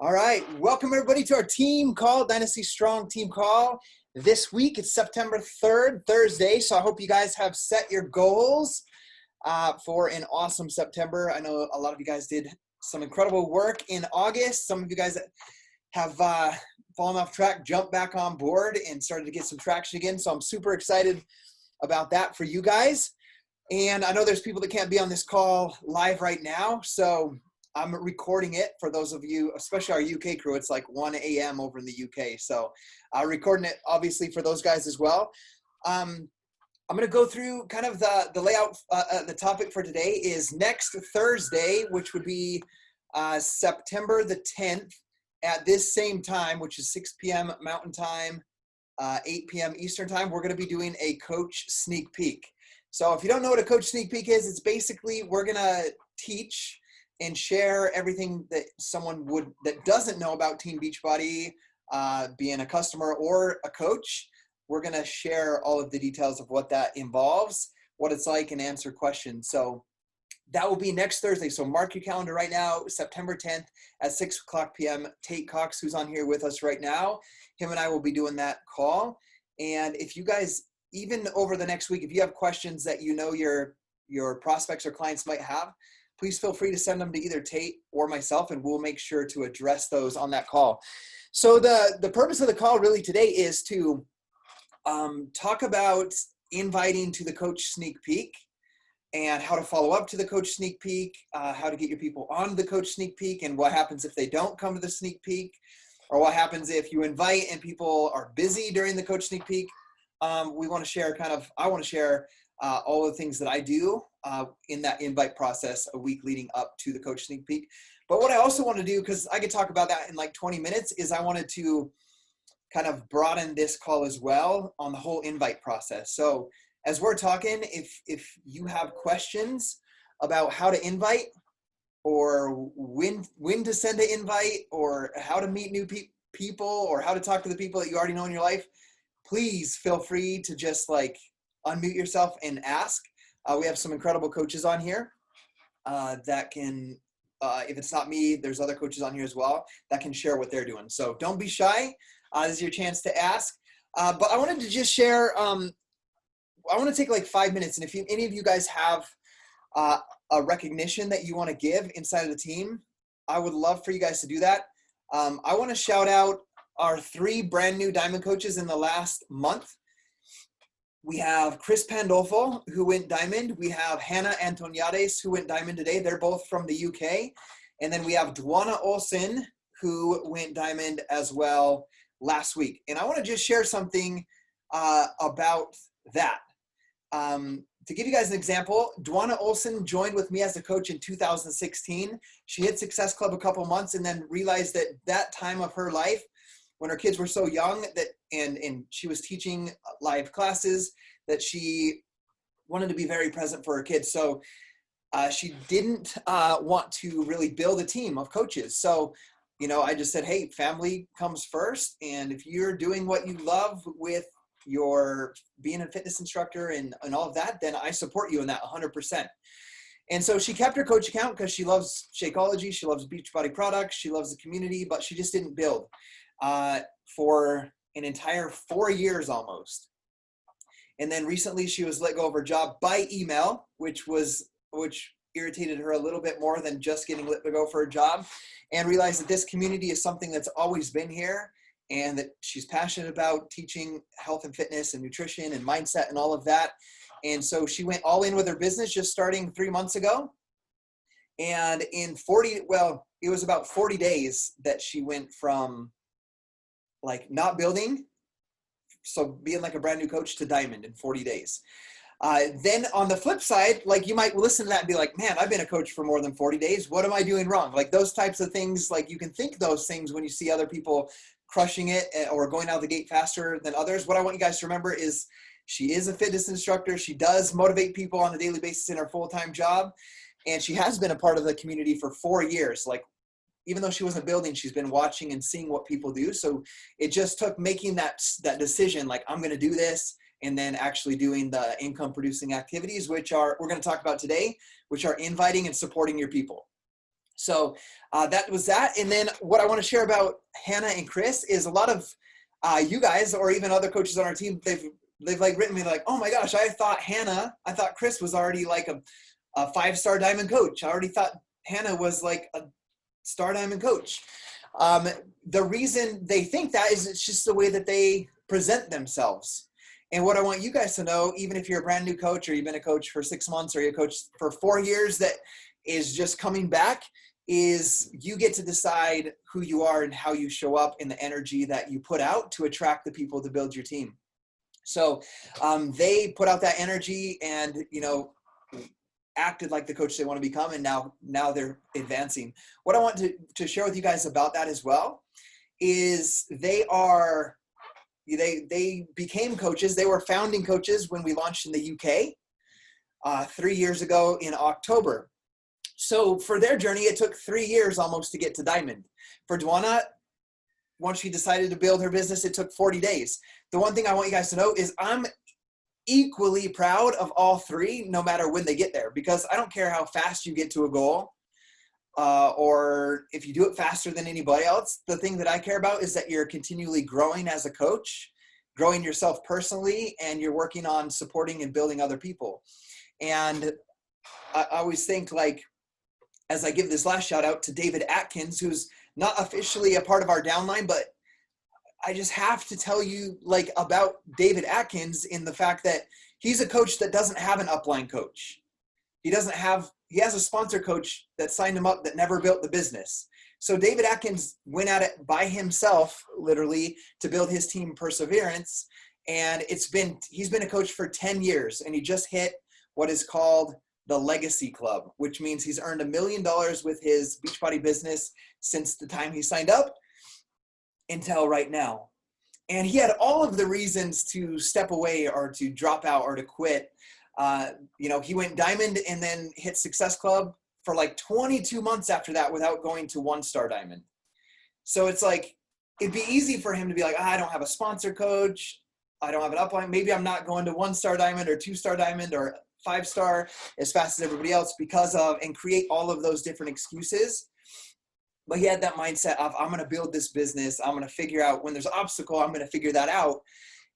All right, welcome everybody to our team call, Dynasty Strong team call. This week, it's September 3rd, Thursday, so I hope you guys have set your goals for an awesome September. I know a lot of you guys did some incredible work in August. Some of you guys have fallen off track, jumped back on board, and started to get some traction again, so I'm super excited about that for you guys. And I know there's people that can't be on this call live right now, so I'm recording it for those of you, especially our UK crew. It's like 1 a.m. over in the UK. So recording it, obviously, for those guys as well. I'm going to go through kind of the layout. The topic for today is next Thursday, which would be September the 10th at this same time, which is 6 p.m. Mountain Time, 8 p.m. Eastern Time. We're going to be doing a coach sneak peek. So if you don't know what a coach sneak peek is, it's basically we're going to teach and share everything that someone that doesn't know about Team Beachbody, being a customer or a coach. We're going to share all of the details of what that involves, what it's like, and answer questions. So that will be next Thursday. So mark your calendar right now, September 10th at 6 o'clock p.m. Tate Cox, who's on here with us right now, him and I will be doing that call. And if you guys, even over the next week, if you have questions that you know your prospects or clients might have, please feel free to send them to either Tate or myself, and we'll make sure to address those on that call. So the purpose of the call really today is to talk about inviting to the coach sneak peek and how to follow up to the coach sneak peek, how to get your people on the coach sneak peek, and what happens if they don't come to the sneak peek, or what happens if you invite and people are busy during the coach sneak peek. I want to share all the things that I do in that invite process a week leading up to the coach sneak peek. But what I also want to do, because I could talk about that in like 20 minutes, is I wanted to kind of broaden this call as well on the whole invite process. So as we're talking, if you have questions about how to invite, or when to send an invite, or how to meet new people, or how to talk to the people that you already know in your life, please feel free to just like unmute yourself and ask. We have some incredible coaches on here that can, if it's not me, there's other coaches on here as well that can share what they're doing. So don't be shy. This is your chance to ask. But I wanted to just share, I want to take like 5 minutes. And if any of you guys have a recognition that you want to give inside of the team, I would love for you guys to do that. I want to shout out our 3 brand new Diamond coaches in the last month. We have Chris Pandolfo, who went Diamond. We have Hannah Antoniades, who went Diamond today. They're both from the UK. And then we have Dwana Olsen, who went Diamond as well last week. And I want to just share something about that. To give you guys an example, Dwana Olsen joined with me as a coach in 2016. She hit Success Club a couple months and then realized that that time of her life, when her kids were so young that and she was teaching live classes, that she wanted to be very present for her kids. So she didn't want to really build a team of coaches. So, I just said, hey, family comes first. And if you're doing what you love with your being a fitness instructor and all of that, then I support you in that 100%. And so she kept her coach account because she loves Shakeology. She loves Beachbody products. She loves the community, but she just didn't build for an entire 4 years almost. And then recently she was let go of her job by email, which irritated her a little bit more than just getting let go for her job, and realized that this community is something that's always been here and that she's passionate about teaching health and fitness and nutrition and mindset and all of that. And so she went all in with her business just starting 3 months ago. And in it was about 40 days that she went from like not building, so being like a brand new coach, to Diamond in 40 days. Then on the flip side, like you might listen to that and be like, man, I've been a coach for more than 40 days. What am I doing wrong? Like those types of things, like you can think those things when you see other people crushing it or going out the gate faster than others. What I want you guys to remember is she is a fitness instructor. She does motivate people on a daily basis in her full-time job. And she has been a part of the community for 4 years. Like, even though she wasn't building, she's been watching and seeing what people do. So it just took making that decision, like, I'm going to do this, and then actually doing the income producing activities, which we're going to talk about today, which are inviting and supporting your people. So that was that. And then what I want to share about Hannah and Chris is a lot of you guys, or even other coaches on our team, they've like written me like, oh my gosh, I thought Chris was already like a 5-star diamond coach. I already thought Hannah was like a star diamond coach. The reason they think that is it's just the way that they present themselves. And what I want you guys to know, even if you're a brand new coach, or you've been a coach for 6 months, or you're a coach for 4 years that is just coming back, is you get to decide who you are and how you show up and the energy that you put out to attract the people to build your team. So they put out that energy and, acted like the coach they want to become, and now they're advancing. What I want to share with you guys about that as well is they became coaches. They were founding coaches when we launched in the UK 3 years ago in October. So for their journey, it took 3 years almost to get to Diamond. For Dwana, once she decided to build her business, it took 40 days. The one thing I want you guys to know is I'm equally proud of all three, no matter when they get there, because I don't care how fast you get to a goal or if you do it faster than anybody else. The thing that I care about is that you're continually growing as a coach, growing yourself personally, and you're working on supporting and building other people. And I always think, like, as I give this last shout out to David Atkins, who's not officially a part of our downline, but I just have to tell you like about David Atkins in the fact that he's a coach that doesn't have an upline coach. He has a sponsor coach that signed him up that never built the business. So David Atkins went at it by himself, literally, to build his team Perseverance. And he's been a coach for 10 years, and he just hit what is called the Legacy Club, which means he's earned $1 million with his Beachbody business since the time he signed up until right now. And he had all of the reasons to step away or to drop out or to quit. He went Diamond and then hit Success Club for like 22 months after that without going to 1-star Diamond. So it's like, it'd be easy for him to be like, I don't have a sponsor coach. I don't have an upline. Maybe I'm not going to 1-star Diamond or 2-star Diamond or 5-star as fast as everybody else and create all of those different excuses. But he had that mindset of, I'm going to build this business. I'm going to figure out when there's an obstacle, I'm going to figure that out.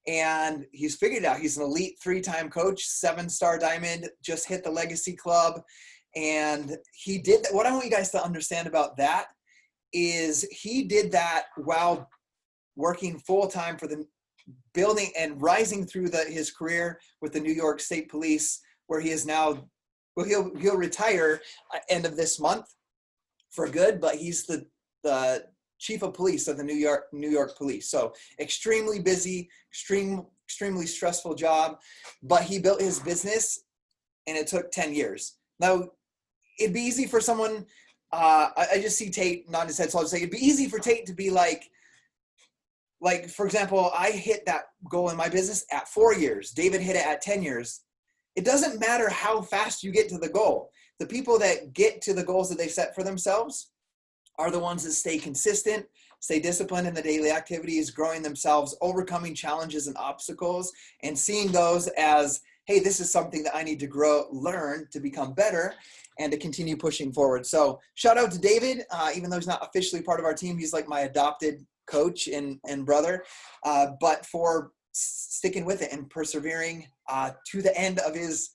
And he's figured it out. He's an elite 3-time coach, 7-star Diamond, just hit the Legacy Club. And he did that. What I want you guys to understand about that is he did that while working full-time for the building and rising through his career with the New York State Police, where he is now, he'll retire end of this month for good, but he's the chief of police of the New York Police. So extremely busy, extremely stressful job, but he built his business and it took 10 years. Now, it'd be easy for someone, I just see Tate nodding his head, so I'll just say it'd be easy for Tate to be like, for example, I hit that goal in my business at 4 years. David hit it at 10 years. It doesn't matter how fast you get to the goal. The people that get to the goals that they set for themselves are the ones that stay consistent, stay disciplined in the daily activities, growing themselves, overcoming challenges and obstacles, and seeing those as, hey, this is something that I need to learn to become better and to continue pushing forward. So shout out to David, even though he's not officially part of our team, he's like my adopted coach and brother, but for sticking with it and persevering to the end of his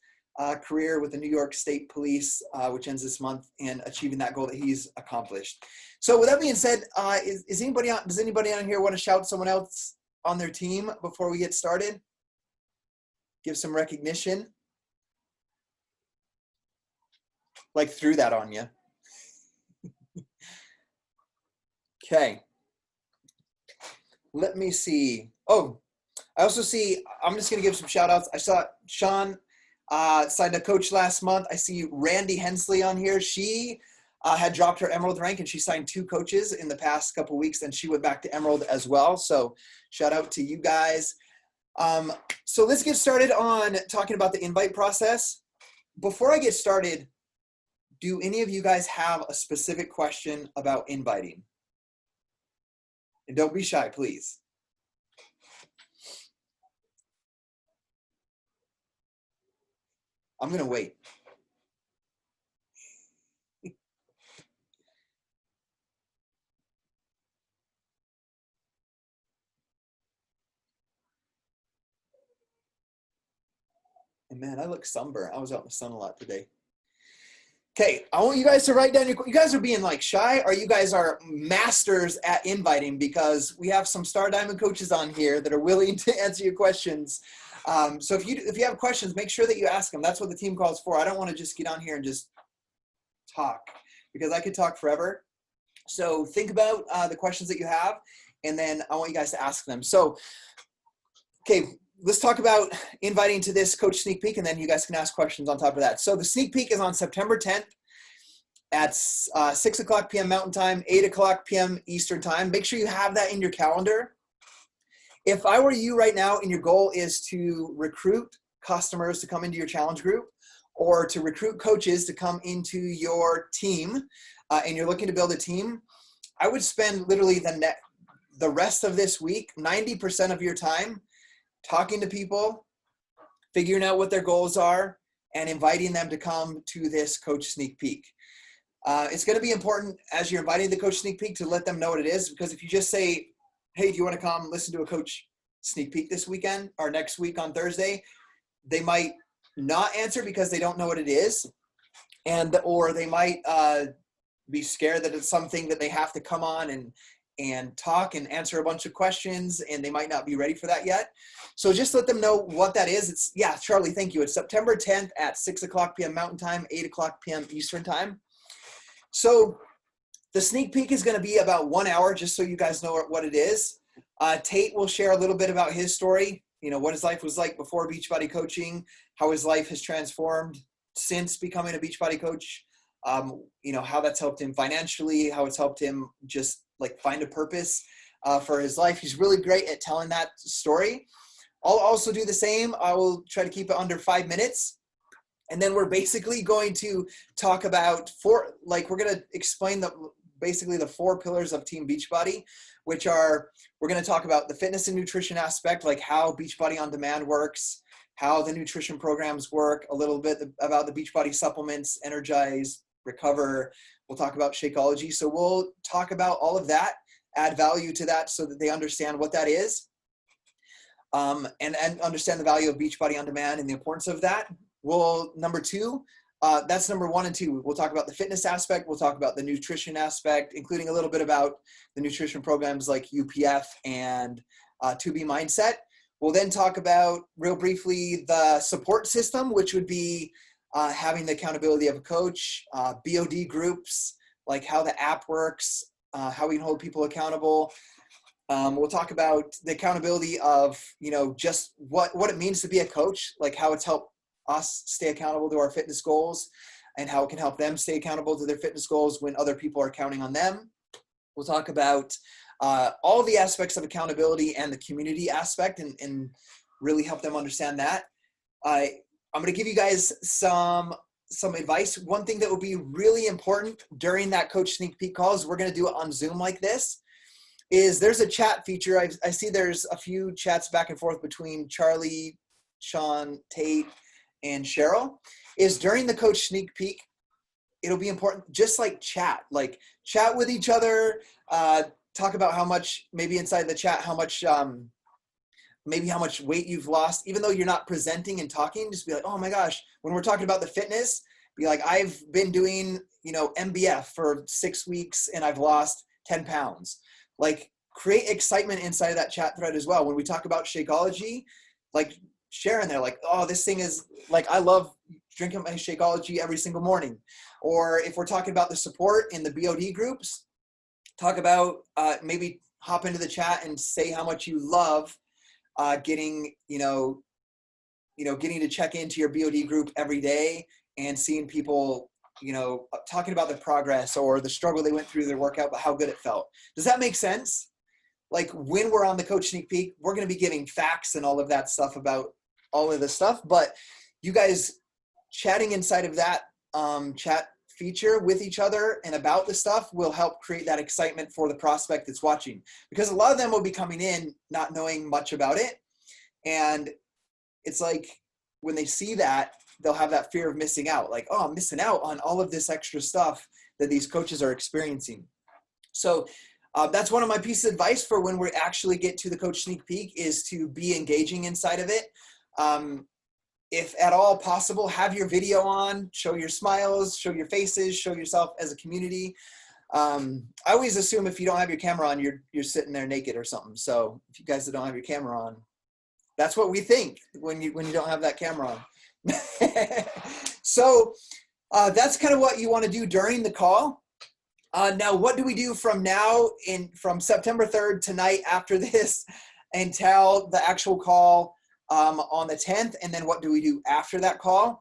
career with the New York State Police, which ends this month, and achieving that goal that he's accomplished. So with that being said, does anybody on here want to shout someone else on their team before we get started? Give some recognition. Like threw that on you. Okay. Let me see. Oh, I also see, I'm just going to give some shout outs. I saw Sean signed a coach last month. I see Randy Hensley on here. She had dropped her Emerald rank and she signed 2 coaches in the past couple weeks, and she went back to Emerald as well. So shout out to you guys. So let's get started on talking about the invite process. Before I get started, do any of you guys have a specific question about inviting? And don't be shy, please. I'm going to wait. And man, I look sunburned. I was out in the sun a lot today. Okay, I want you guys to write down you guys are being like shy, or you guys are masters at inviting, because we have some Star Diamond coaches on here that are willing to answer your questions. So if you have questions, make sure that you ask them. That's what the team call is for. I don't want to just get on here and just talk, because I could talk forever. So think about the questions that you have, and then I want you guys to ask them. So, okay, let's talk about inviting to this coach sneak peek, and then you guys can ask questions on top of that. So the sneak peek is on September 10th at 6 o'clock p.m. Mountain Time, 8 o'clock p.m. Eastern Time. Make sure you have that in your calendar. If I were you right now and your goal is to recruit customers to come into your challenge group, or to recruit coaches to come into your team, and you're looking to build a team, I would spend literally the rest of this week, 90% of your time, talking to people, figuring out what their goals are, and inviting them to come to this coach sneak peek. It's going to be important as you're inviting the coach sneak peek to let them know what it is, because if you just say, hey, do you want to come listen to a coach sneak peek this weekend or next week on Thursday, they might not answer because they don't know what it is, or they might be scared that it's something that they have to come on and talk and answer a bunch of questions, and they might not be ready for that yet. So just let them know what that is. Charlie, thank you. It's September 10th at 6 o'clock p.m. Mountain Time, 8 o'clock p.m. Eastern Time. So the sneak peek is going to be about 1 hour, just so you guys know what it is. Tate will share a little bit about his story, what his life was like before Beachbody coaching, how his life has transformed since becoming a Beachbody coach, how that's helped him financially, how it's helped him just like find a purpose for his life. He's really great at telling that story. I'll also do the same. I will try to keep it under 5 minutes. And then we're basically going to talk about we're going to explain basically the 4 pillars of Team Beachbody, which are, we're going to talk about the fitness and nutrition aspect, like how Beachbody On Demand works, how the nutrition programs work, a little bit about the Beachbody supplements, Energize, Recover. We'll talk about Shakeology. So we'll talk about all of that, add value to that so that they understand what that is, and understand the value of Beachbody On Demand and the importance of that. Number 2, that's number 1 and 2. We'll talk about the fitness aspect. We'll talk about the nutrition aspect, including a little bit about the nutrition programs like UPF and 2B Mindset. We'll then talk about, real briefly, the support system, which would be having the accountability of a coach, BOD groups, like how the app works, how we can hold people accountable. We'll talk about the accountability of, just what it means to be a coach, like how it's helped us stay accountable to our fitness goals, and how it can help them stay accountable to their fitness goals when other people are counting on them. We'll talk about all the aspects of accountability and the community aspect, and really help them understand that. I'm going to give you guys some advice. One thing that will be really important during that coach sneak peek call is we're going to do it on Zoom like this. There's a chat feature. I see there's a few chats back and forth between Charlie, Sean, Tate, and Cheryl. During the coach sneak peek, it'll be important, just like chat with each other, talk about how much, maybe inside the chat, how much weight you've lost, even though you're not presenting and talking. Just be like, oh my gosh, when we're talking about the fitness, be like, I've been doing, MBF for 6 weeks and I've lost 10 pounds. Like, create excitement inside of that chat thread as well. When we talk about Shakeology, like, share in there, like, oh, this thing is like, I love drinking my Shakeology every single morning. Or if we're talking about the support in the BOD groups, talk about, maybe hop into the chat and say how much you love getting to check into your BOD group every day and seeing people, talking about their progress or the struggle they went through their workout, but how good it felt. Does that make sense? Like, when we're on the coach sneak peek, we're going to be giving facts and all of that stuff about all of this stuff, but you guys chatting inside of that chat feature with each other and about the stuff will help create that excitement for the prospect that's watching, because a lot of them will be coming in not knowing much about it. And it's like, when they see that, they'll have that fear of missing out. Like, oh, I'm missing out on all of this extra stuff that these coaches are experiencing. So that's one of my pieces of advice for when we actually get to the coach sneak peek, is to be engaging inside of it. if at all possible, have your video on, show your smiles, show your faces, show yourself as a community. I always assume if you don't have your camera on, you're sitting there naked or something. So if you guys don't have your camera on, that's what we think when you don't have that camera on. So that's kind of what you want to do during the call. Now, what do we do from September 3rd tonight after this until the actual call on the 10th? And then what do we do after that call?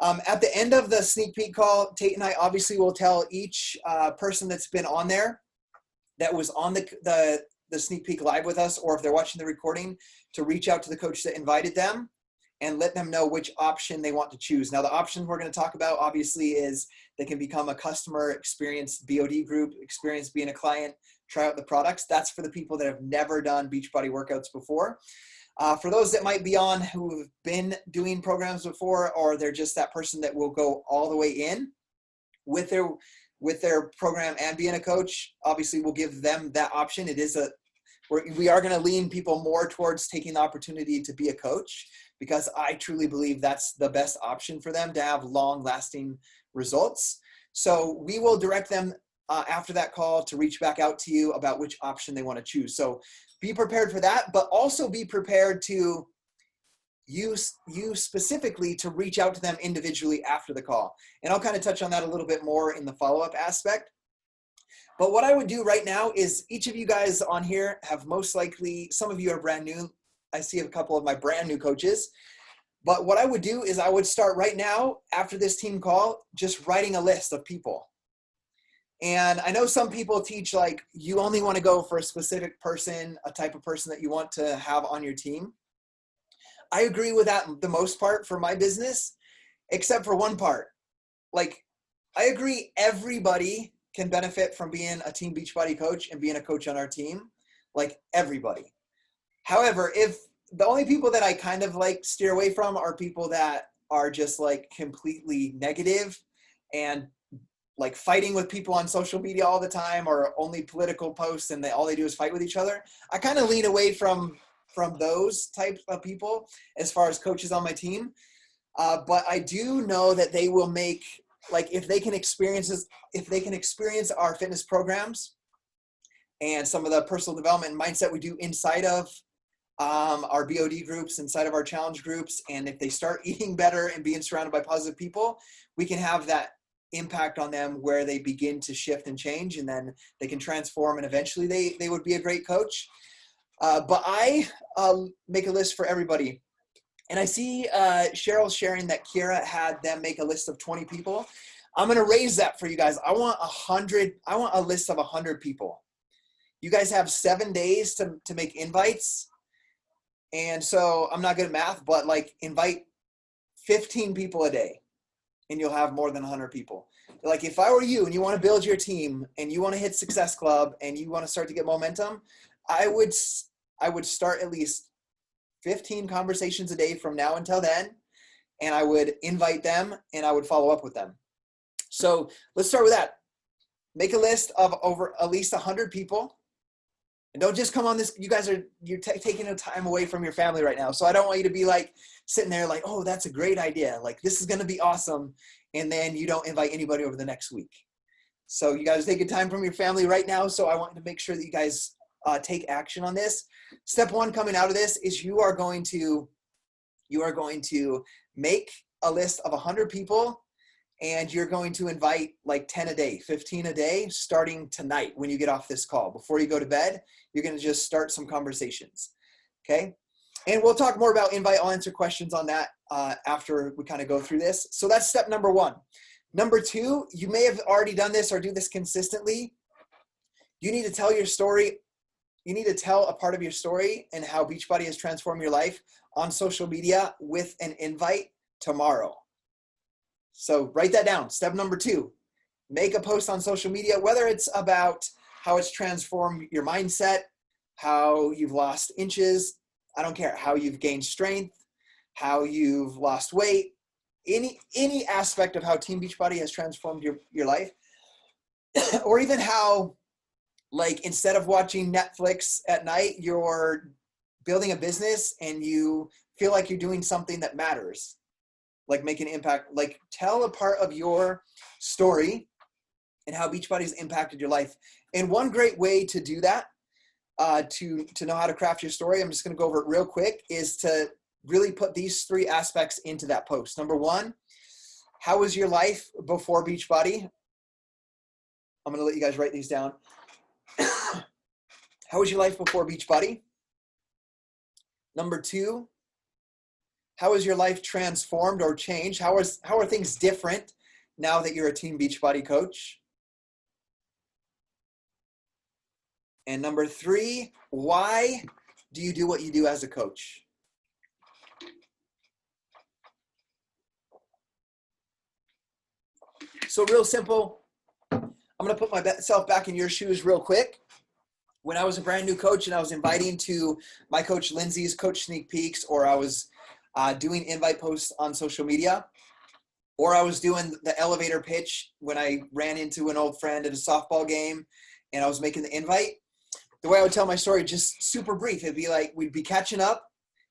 At the end of the sneak peek call, Tate and I obviously will tell each person that's been on there that was on the sneak peek live with us, or if they're watching the recording, to reach out to the coach that invited them and let them know which option they want to choose. Now, the options we're going to talk about obviously is they can become a customer, experience BOD group, experience being a client, try out the products. That's for the people that have never done Beachbody workouts before. For those that might be on who have been doing programs before, or they're just that person that will go all the way in with their program and being a coach, obviously we'll give them that option. We are going to lean people more towards taking the opportunity to be a coach, because I truly believe that's the best option for them to have long-lasting results. So we will direct them after that call to reach back out to you about which option they want to choose. So be prepared for that, but also be prepared to use you specifically to reach out to them individually after the call. And I'll kind of touch on that a little bit more in the follow-up aspect. But what I would do right now is, each of you guys on here have most likely, some of you are brand new. I see a couple of my brand new coaches. But what I would do is I would start right now after this team call, just writing a list of people. And I know some people teach like you only want to go for a specific person, a type of person that you want to have on your team. I agree with that the most part for my business, except for one part. Like, I agree everybody can benefit from being a Team Beachbody coach and being a coach on our team, like everybody. However, if the only people that I kind of like steer away from are people that are just like completely negative and like fighting with people on social media all the time, or only political posts and all they do is fight with each other, I kind of lean away from those types of people as far as coaches on my team. But I do know that they will make, like, if they can experience our fitness programs and some of the personal development and mindset we do inside of our BOD groups, inside of our challenge groups, and if they start eating better and being surrounded by positive people, we can have that impact on them where they begin to shift and change, and then they can transform, and eventually they would be a great coach. But I make a list for everybody. And I see Cheryl sharing that Kira had them make a list of 20 people. I'm going to raise that for you guys. I want a list of 100 people. You guys have 7 days to make invites. And so I'm not good at math, but like invite 15 people a day and you'll have more than 100 people. Like, if I were you and you want to build your team and you want to hit Success Club and you want to start to get momentum, I would start at least 15 conversations a day from now until then, and I would invite them and I would follow up with them. So let's start with that. Make a list of over at least 100 people, and don't just come on this. You guys you're taking a time away from your family right now. So I don't want you to be like sitting there like, oh, that's a great idea. Like, this is going to be awesome. And then you don't invite anybody over the next week. So you guys take a time from your family right now. So I want to make sure that you guys take action on this. Step one coming out of this is you are going to make a list of 100 people, and you're going to invite like 10 a day, 15 a day, starting tonight when you get off this call. Before you go to bed, you're going to just start some conversations. Okay. And we'll talk more about invite. I'll answer questions on that after we kind of go through this. So that's step number one. Number two, you may have already done this or do this consistently. You need to tell your story. You need to tell a part of your story and how Beachbody has transformed your life on social media with an invite tomorrow. So write that down. Step number two, make a post on social media, whether it's about how it's transformed your mindset, how you've lost inches, I don't care, how you've gained strength, how you've lost weight, any aspect of how Team Beachbody has transformed your life, or even how, like, instead of watching Netflix at night, you're building a business and you feel like you're doing something that matters. like make an impact, like tell a part of your story and how Beachbody's impacted your life. And one great way to do that, to know how to craft your story, I'm just going to go over it real quick, is to really put these 3 aspects into that post. Number 1, how was your life before Beachbody? I'm going to let you guys write these down. How was your life before Beachbody? Number 2, how has your life transformed or changed? How are things different now that you're a Team Beachbody coach? And number 3, why do you do what you do as a coach? So real simple. I'm going to put myself back in your shoes real quick. When I was a brand new coach and I was inviting to my coach Lindsay's coach sneak peeks, or I was doing invite posts on social media, or I was doing the elevator pitch when I ran into an old friend at a softball game and I was making the invite, the way I would tell my story, just super brief. It'd be like, we'd be catching up,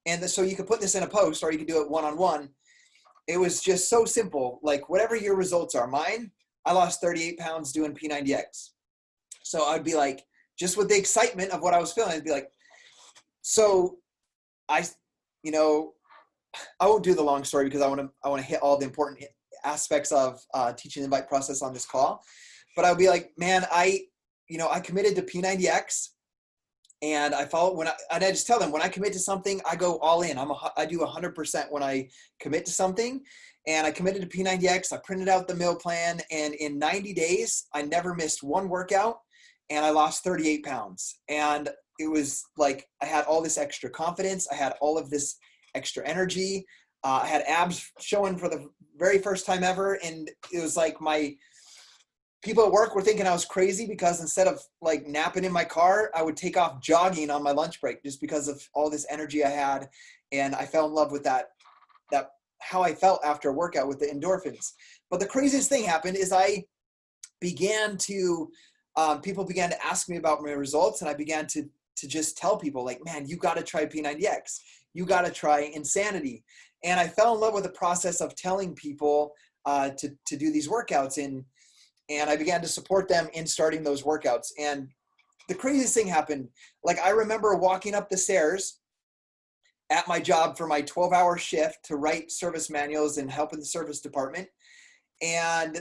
and so you could put this in a post or you could do it one-on-one. It was just so simple. Like, whatever your results are. Mine, I lost 38 pounds doing P90X. So I'd be like, just with the excitement of what I was feeling, I'd be like, so I won't do the long story because I want to hit all the important aspects of teaching the invite process on this call. But I would be like, man, I committed to P90X, and I follow and I just tell them, when I commit to something, I go all in. I do 100% when I commit to something. And I committed to P90X. I printed out the meal plan, and in 90 days, I never missed one workout, and I lost 38 pounds. And it was like, I had all this extra confidence. I had all of this extra energy. I had abs showing for the very first time ever. And it was like, my people at work were thinking I was crazy because instead of like napping in my car, I would take off jogging on my lunch break just because of all this energy I had. And I fell in love with that how I felt after a workout with the endorphins. But the craziest thing happened is I began to, people began to ask me about my results, and I began to just tell people, like, man, you got to try P90X. You got to try Insanity. And I fell in love with the process of telling people to do these workouts, and I began to support them in starting those workouts. And the craziest thing happened. Like, I remember walking up the stairs at my job for my 12-hour shift to write service manuals and help in the service department. And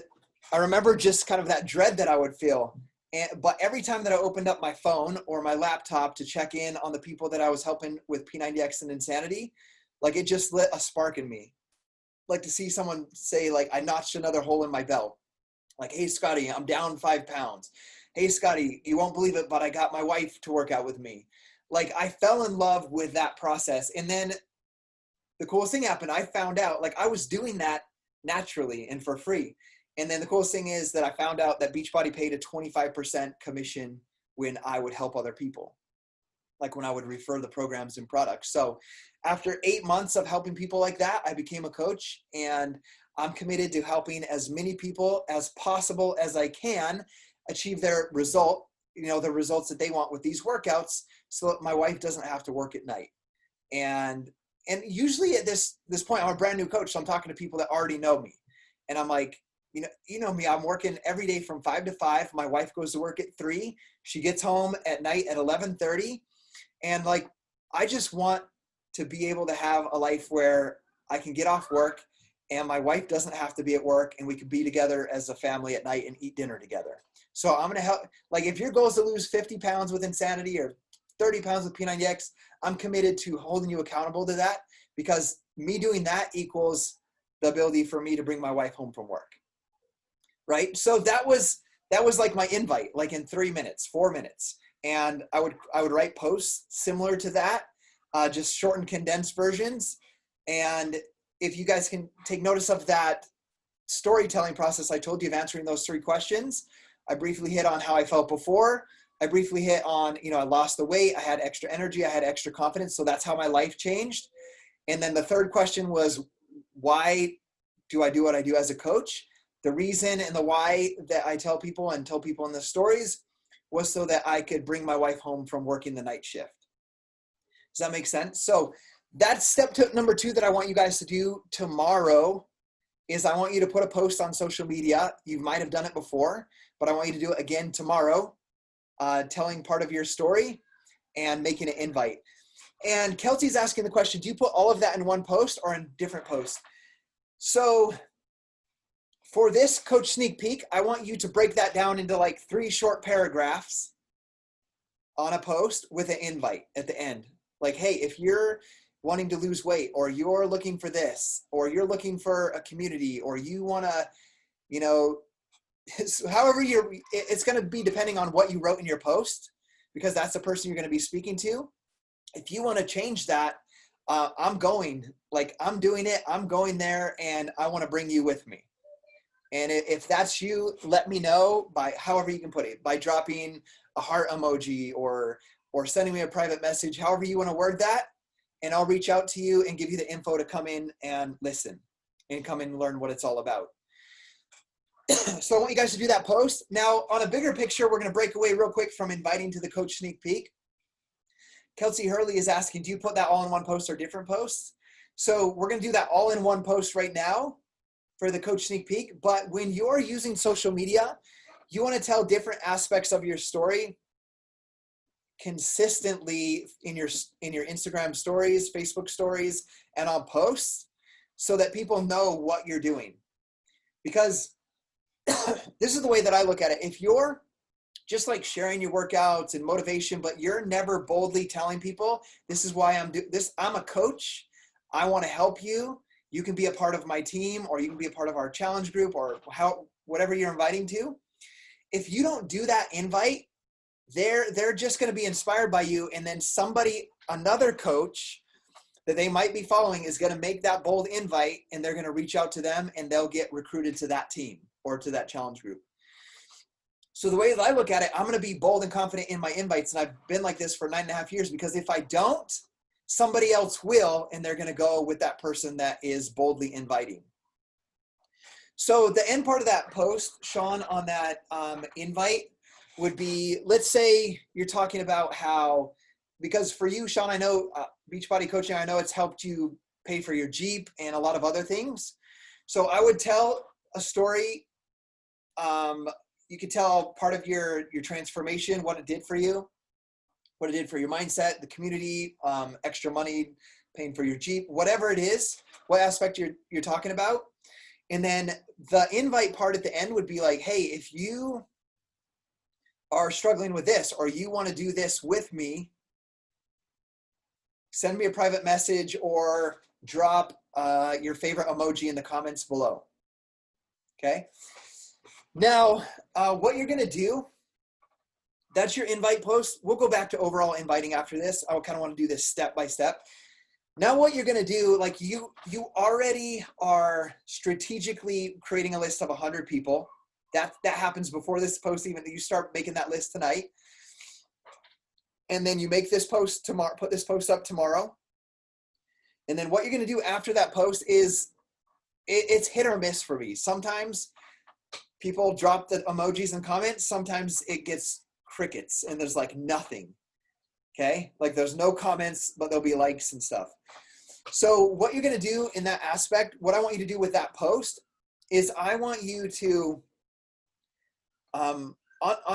I remember just kind of that dread that I would feel. But every time that I opened up my phone or my laptop to check in on the people that I was helping with P90X and Insanity, like, it just lit a spark in me. Like, to see someone say, like, I notched another hole in my belt. Like, hey, Scotty, I'm down 5 pounds. Hey, Scotty, you won't believe it, but I got my wife to work out with me. Like, I fell in love with that process. And then the coolest thing happened. I found out, like, I was doing that naturally and for free. And then the coolest thing is that I found out that Beachbody paid a 25% commission when I would help other people, like when I would refer the programs and products. So after 8 months of helping people like that, I became a coach, and I'm committed to helping as many people as possible as I can achieve their result, the results that they want with these workouts, so that my wife doesn't have to work at night. And usually at this point, I'm a brand new coach, so I'm talking to people that already know me. And I'm like, you know me, I'm working every day from 5 to 5. My wife goes to work at 3. She gets home at night at 11:30. And like, I just want to be able to have a life where I can get off work and my wife doesn't have to be at work, and we could be together as a family at night and eat dinner together. So I'm going to help. Like, if your goal is to lose 50 pounds with Insanity or 30 pounds with P90X, I'm committed to holding you accountable to that, because me doing that equals the ability for me to bring my wife home from work. Right. So that was like my invite, like in 3 minutes, 4 minutes. And I would write posts similar to that, just shortened, condensed versions. And if you guys can take notice of that storytelling process I told you, of answering those 3 questions, I briefly hit on how I felt before. I briefly hit on, I lost the weight. I had extra energy. I had extra confidence. So that's how my life changed. And then the third question was, why do I do what I do as a coach? The reason and the why that I tell people in the stories was so that I could bring my wife home from working the night shift. Does that make sense? So That's step number 2 that I want you guys to do tomorrow is I want you to put a post on social media. You might have done it before, but I want you to do it again tomorrow, telling part of your story and making an invite. And Kelsey's asking the question, do you put all of that in one post or in different posts? So for this coach sneak peek, I want you to break that down into like 3 short paragraphs on a post with an invite at the end. Like, hey, if you're wanting to lose weight, or you're looking for this, or you're looking for a community, or you want to, you know, however it's going to be depending on what you wrote in your post, because that's the person you're going to be speaking to. If you want to change that, I'm doing it, I'm going there, and I want to bring you with me. And if that's you, let me know by however you can put it, by dropping a heart emoji or sending me a private message, however you want to word that. And I'll reach out to you and give you the info to come in and listen and come in and learn what it's all about. So I want you guys to do that post. Now, on a bigger picture, we're going to break away real quick from inviting to the coach sneak peek. Kelsey Hurley is asking, do you put that all in one post or different posts? So we're going to do that all in one post right now for the coach sneak peek. But when you're using social media, you want to tell different aspects of your story consistently in your Instagram stories, Facebook stories, and on posts, so that people know what you're doing. Because this is the way that I look at it. If you're just like sharing your workouts and motivation, but you're never boldly telling people, this is why I'm doing this, I'm a coach, I want to help you, you can be a part of my team, or you can be a part of our challenge group, or whatever you're inviting to. If you don't do that invite, they're just going to be inspired by you, and then another coach that they might be following is going to make that bold invite, and they're going to reach out to them, and they'll get recruited to that team or to that challenge group. So the way that I look at it, I'm going to be bold and confident in my invites, and I've been like this for 9.5 years, because if I don't, somebody else will, and they're going to go with that person that is boldly inviting. So the end part of that post, Sean, on that invite would be, let's say you're talking about how, because for you, Sean, I know Beachbody coaching, I know it's helped you pay for your Jeep and a lot of other things. So I would tell a story. You could tell part of your transformation, what it did for you, what it did for your mindset, the community, extra money, paying for your Jeep, whatever it is, what aspect you're talking about. And then the invite part at the end would be like, hey, if you are struggling with this, or you want to do this with me, send me a private message or drop your favorite emoji in the comments below. Okay. Now, what you're going to do, that's your invite post. We'll go back to overall inviting after this. I kind of want to do this step by step. Now what you're going to do, like you already are strategically creating a list of 100 people. That happens before this post, even you start making that list tonight. And then you make this post tomorrow, put this post up tomorrow. And then what you're going to do after that post is, it's hit or miss for me. Sometimes people drop the emojis and comments. Sometimes it gets crickets and there's like nothing. Okay. Like there's no comments, but there'll be likes and stuff. So what you're going to do in that aspect, what I want you to do with that post is I want you to, on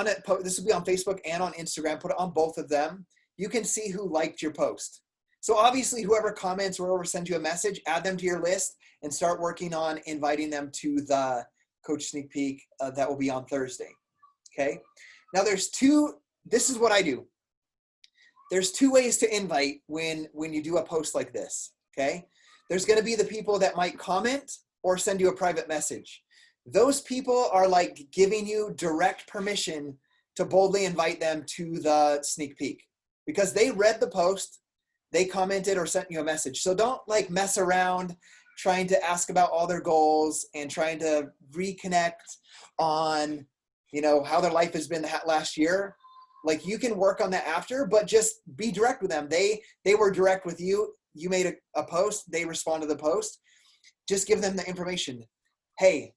it, this will be on Facebook and on Instagram, put it on both of them. You can see who liked your post. So obviously whoever comments or whoever sends you a message, add them to your list and start working on inviting them to the Coach Sneak Peek that will be on Thursday. Okay. Now this is what I do. There's 2 ways to invite when you do a post like this. Okay. There's going to be the people that might comment or send you a private message. Those people are like giving you direct permission to boldly invite them to the sneak peek because they read the post, they commented or sent you a message. So don't like mess around trying to ask about all their goals and trying to reconnect on, how their life has been last year. Like you can work on that after, but just be direct with them. They were direct with you. You made a post, they respond to the post. Just give them the information. Hey,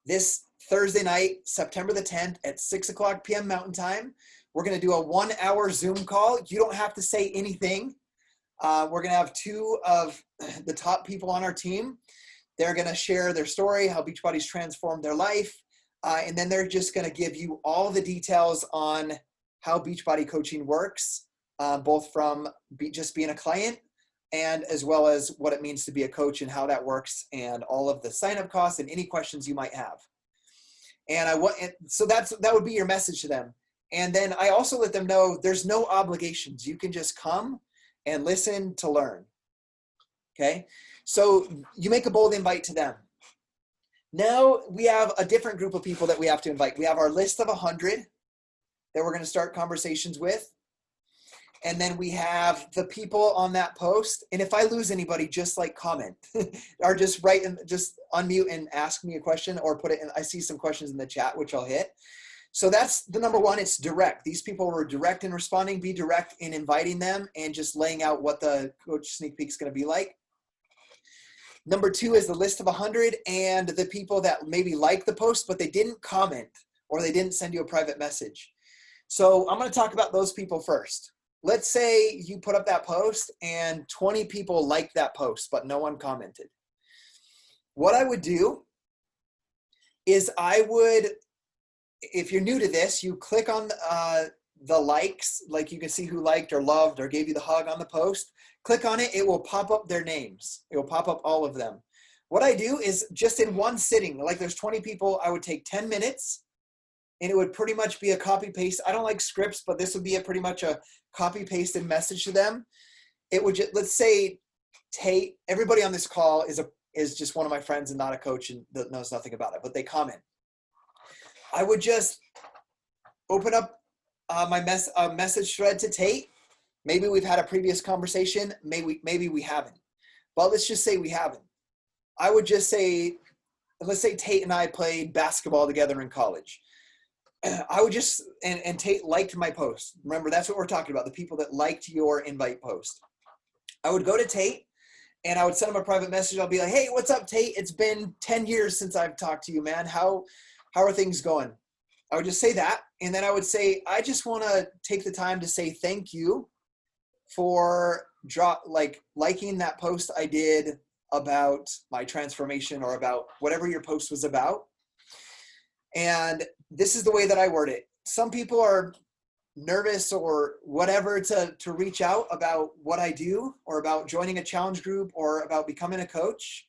this Thursday night, September the 10th at 6:00 p.m. Mountain Time, we're going to do a 1-hour Zoom call. You don't have to say anything. We're going to have two of the top people on our team. They're going to share their story, how Beachbody's transformed their life. And then they're just going to give you all the details on how Beachbody coaching works, both from just being a client and as well as what it means to be a coach and how that works and all of the sign-up costs and any questions you might have. So that would be your message to them. And then I also let them know there's no obligations. You can just come and listen to learn. Okay. So you make a bold invite to them. Now we have a different group of people that we have to invite. We have our list of 100 that we're going to start conversations with. And then we have the people on that post. And if I lose anybody, just like comment or just write and just unmute and ask me a question or put it in. I see some questions in the chat, which I'll hit. So that's the number one. It's direct. These people were direct in responding. Be direct in inviting them and just laying out what the coach sneak peek is going to be like. Number two is the list of 100 and the people that maybe like the post, but they didn't comment or they didn't send you a private message. So I'm going to talk about those people first. Let's say you put up that post and 20 people liked that post, but no one commented. What I would do is if you're new to this, you click on the likes, like you can see who liked or loved or gave you the hug on the post. Click on it, it will pop up their names. It will pop up all of them. What I do is just in one sitting, like there's 20 people, I would take 10 minutes and it would pretty much be a copy paste. I don't like scripts, but this would be pretty much a copy pasted message to them. It would just, let's say Tate, everybody on this call is just one of my friends and not a coach and that knows nothing about it, but they comment. I would just open up my message thread to Tate. Maybe we've had a previous conversation. Maybe we haven't. But let's just say we haven't. I would just say, let's say Tate and I played basketball together in college. I would just, and Tate liked my post. Remember, that's what we're talking about, the people that liked your invite post. I would go to Tate and I would send him a private message. I'll be like, hey, what's up, Tate? It's been 10 years since I've talked to you, man. How are things going? I would just say that. And then I would say, I just want to take the time to say thank you for liking that post I did about my transformation or about whatever your post was about. And this is the way that I word it. Some people are nervous or whatever to reach out about what I do or about joining a challenge group or about becoming a coach.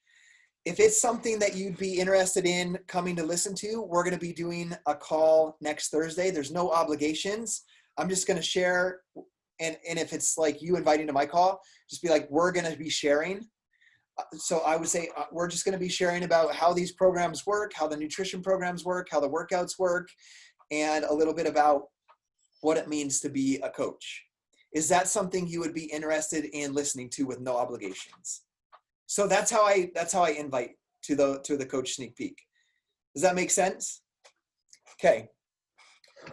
If it's something that you'd be interested in coming to listen to, we're going to be doing a call next Thursday. There's no obligations. I'm just going to share. And if it's like you inviting to my call, just be like, we're going to be sharing. So I would say we're just going to be sharing about how these programs work, how the nutrition programs work, how the workouts work, and a little bit about what it means to be a coach. Is that something you would be interested in listening to with no obligations? So that's how I invite to the coach sneak peek. Does that make sense? Okay.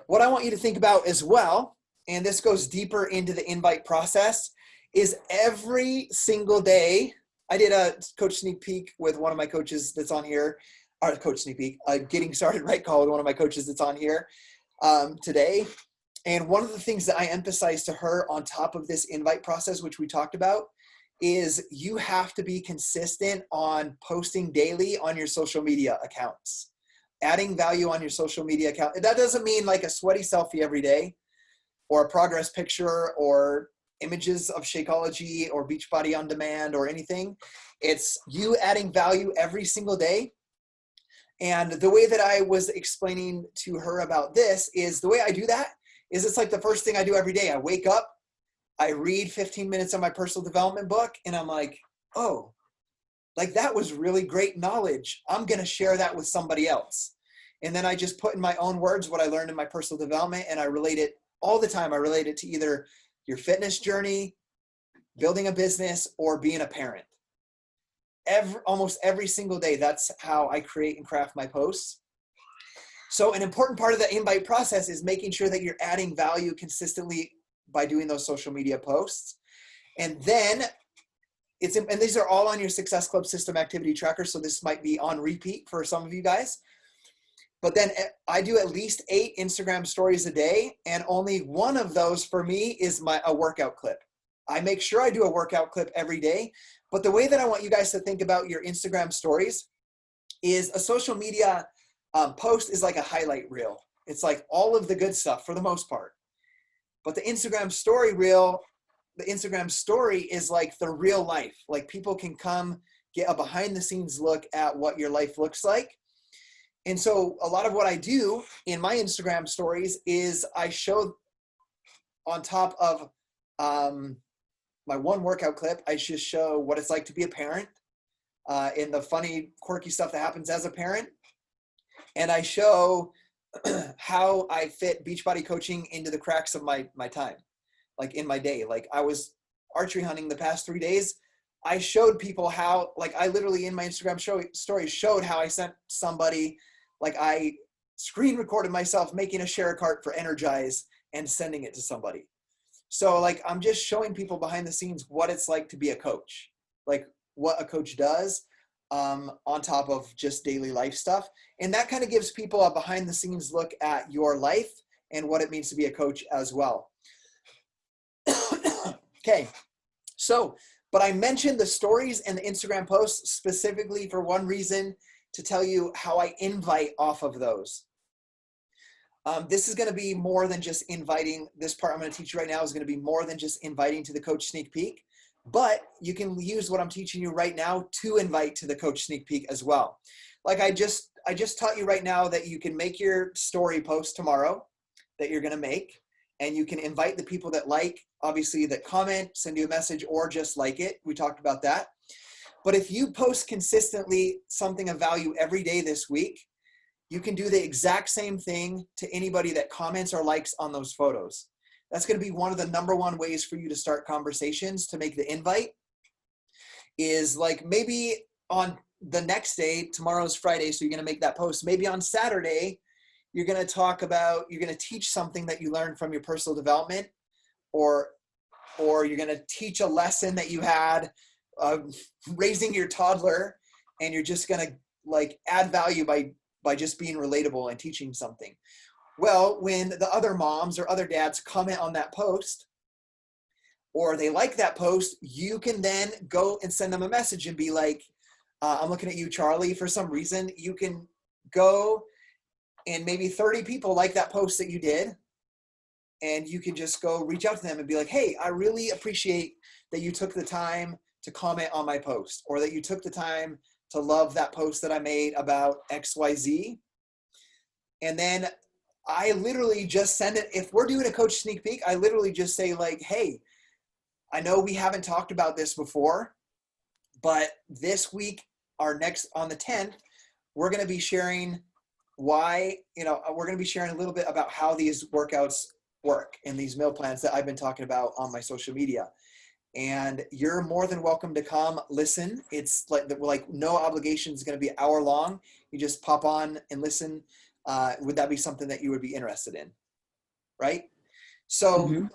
What I want you to think about as well, and this goes deeper into the invite process, is every single day. I did a coach sneak peek with one of my coaches that's on here, or coach sneak peek, getting started right call with one of my coaches that's on here today. And one of the things that I emphasize to her on top of this invite process, which we talked about, is you have to be consistent on posting daily on your social media accounts, adding value on your social media account. And that doesn't mean like a sweaty selfie every day or a progress picture or images of Shakeology or Beachbody on demand or anything. It's you adding value every single day. And the way that I was explaining to her about this is the way I do that is it's like the first thing I do every day. I wake up, I read 15 minutes of my personal development book, and I'm like, oh, like that was really great knowledge. I'm going to share that with somebody else. And then I just put in my own words what I learned in my personal development, and I relate it all the time. I relate it to either your fitness journey, building a business, or being a parent. Almost every single day, that's how I create and craft my posts. So an important part of the invite process is making sure that you're adding value consistently by doing those social media posts. And then and these are all on your Success Club system activity tracker. So this might be on repeat for some of you guys. But then I do at least 8 Instagram stories a day. And only one of those for me is a workout clip. I make sure I do a workout clip every day. But the way that I want you guys to think about your Instagram stories is a social media post is like a highlight reel. It's like all of the good stuff for the most part. But the Instagram story is like the real life. Like people can come get a behind the scenes look at what your life looks like. And so a lot of what I do in my Instagram stories is I show on top of my one workout clip, I just show what it's like to be a parent and the funny, quirky stuff that happens as a parent. And I show how I fit Beachbody coaching into the cracks of my time, like in my day. Like I was archery hunting the past 3 days. I showed people how, like I literally in my Instagram story showed how I sent somebody, like I screen recorded myself making a share cart for Energize and sending it to somebody. So like, I'm just showing people behind the scenes what it's like to be a coach, like what a coach does on top of just daily life stuff. And that kind of gives people a behind the scenes look at your life and what it means to be a coach as well. Okay. So, but I mentioned the stories and the Instagram posts specifically for one reason, to tell you how I invite off of those. This is going to be more than just inviting. This part I'm going to teach you right now is going to be more than just inviting to the coach sneak peek, but you can use what I'm teaching you right now to invite to the coach sneak peek as well. Like I just taught you right now that you can make your story post tomorrow that you're going to make, and you can invite the people that like, obviously that comment, send you a message, or just like it. We talked about that. But if you post consistently something of value every day this week, you can do the exact same thing to anybody that comments or likes on those photos. That's going to be one of the #1 ways for you to start conversations to make the invite. Is like maybe on the next day, tomorrow's Friday, so you're going to make that post. Maybe on Saturday, you're going to teach something that you learned from your personal development, or you're going to teach a lesson that you had raising your toddler, and you're just going to like add value by just being relatable and teaching something. Well, when the other moms or other dads comment on that post, or they like that post, you can then go and send them a message and be like, I'm looking at you, Charlie, for some reason. You can go and maybe 30 people like that post that you did. And you can just go reach out to them and be like, hey, I really appreciate that you took the time to comment on my post, or that you took the time to love that post that I made about XYZ. And then I literally just send it. If we're doing a coach sneak peek, I literally just say like, hey, I know we haven't talked about this before, but this week, on the 10th, we're going to be sharing we're going to be sharing a little bit about how these workouts work and these meal plans that I've been talking about on my social media. And you're more than welcome to come listen. It's like no obligation. Is going to be an hour long. You just pop on and listen. Would that be something that you would be interested in? Right. So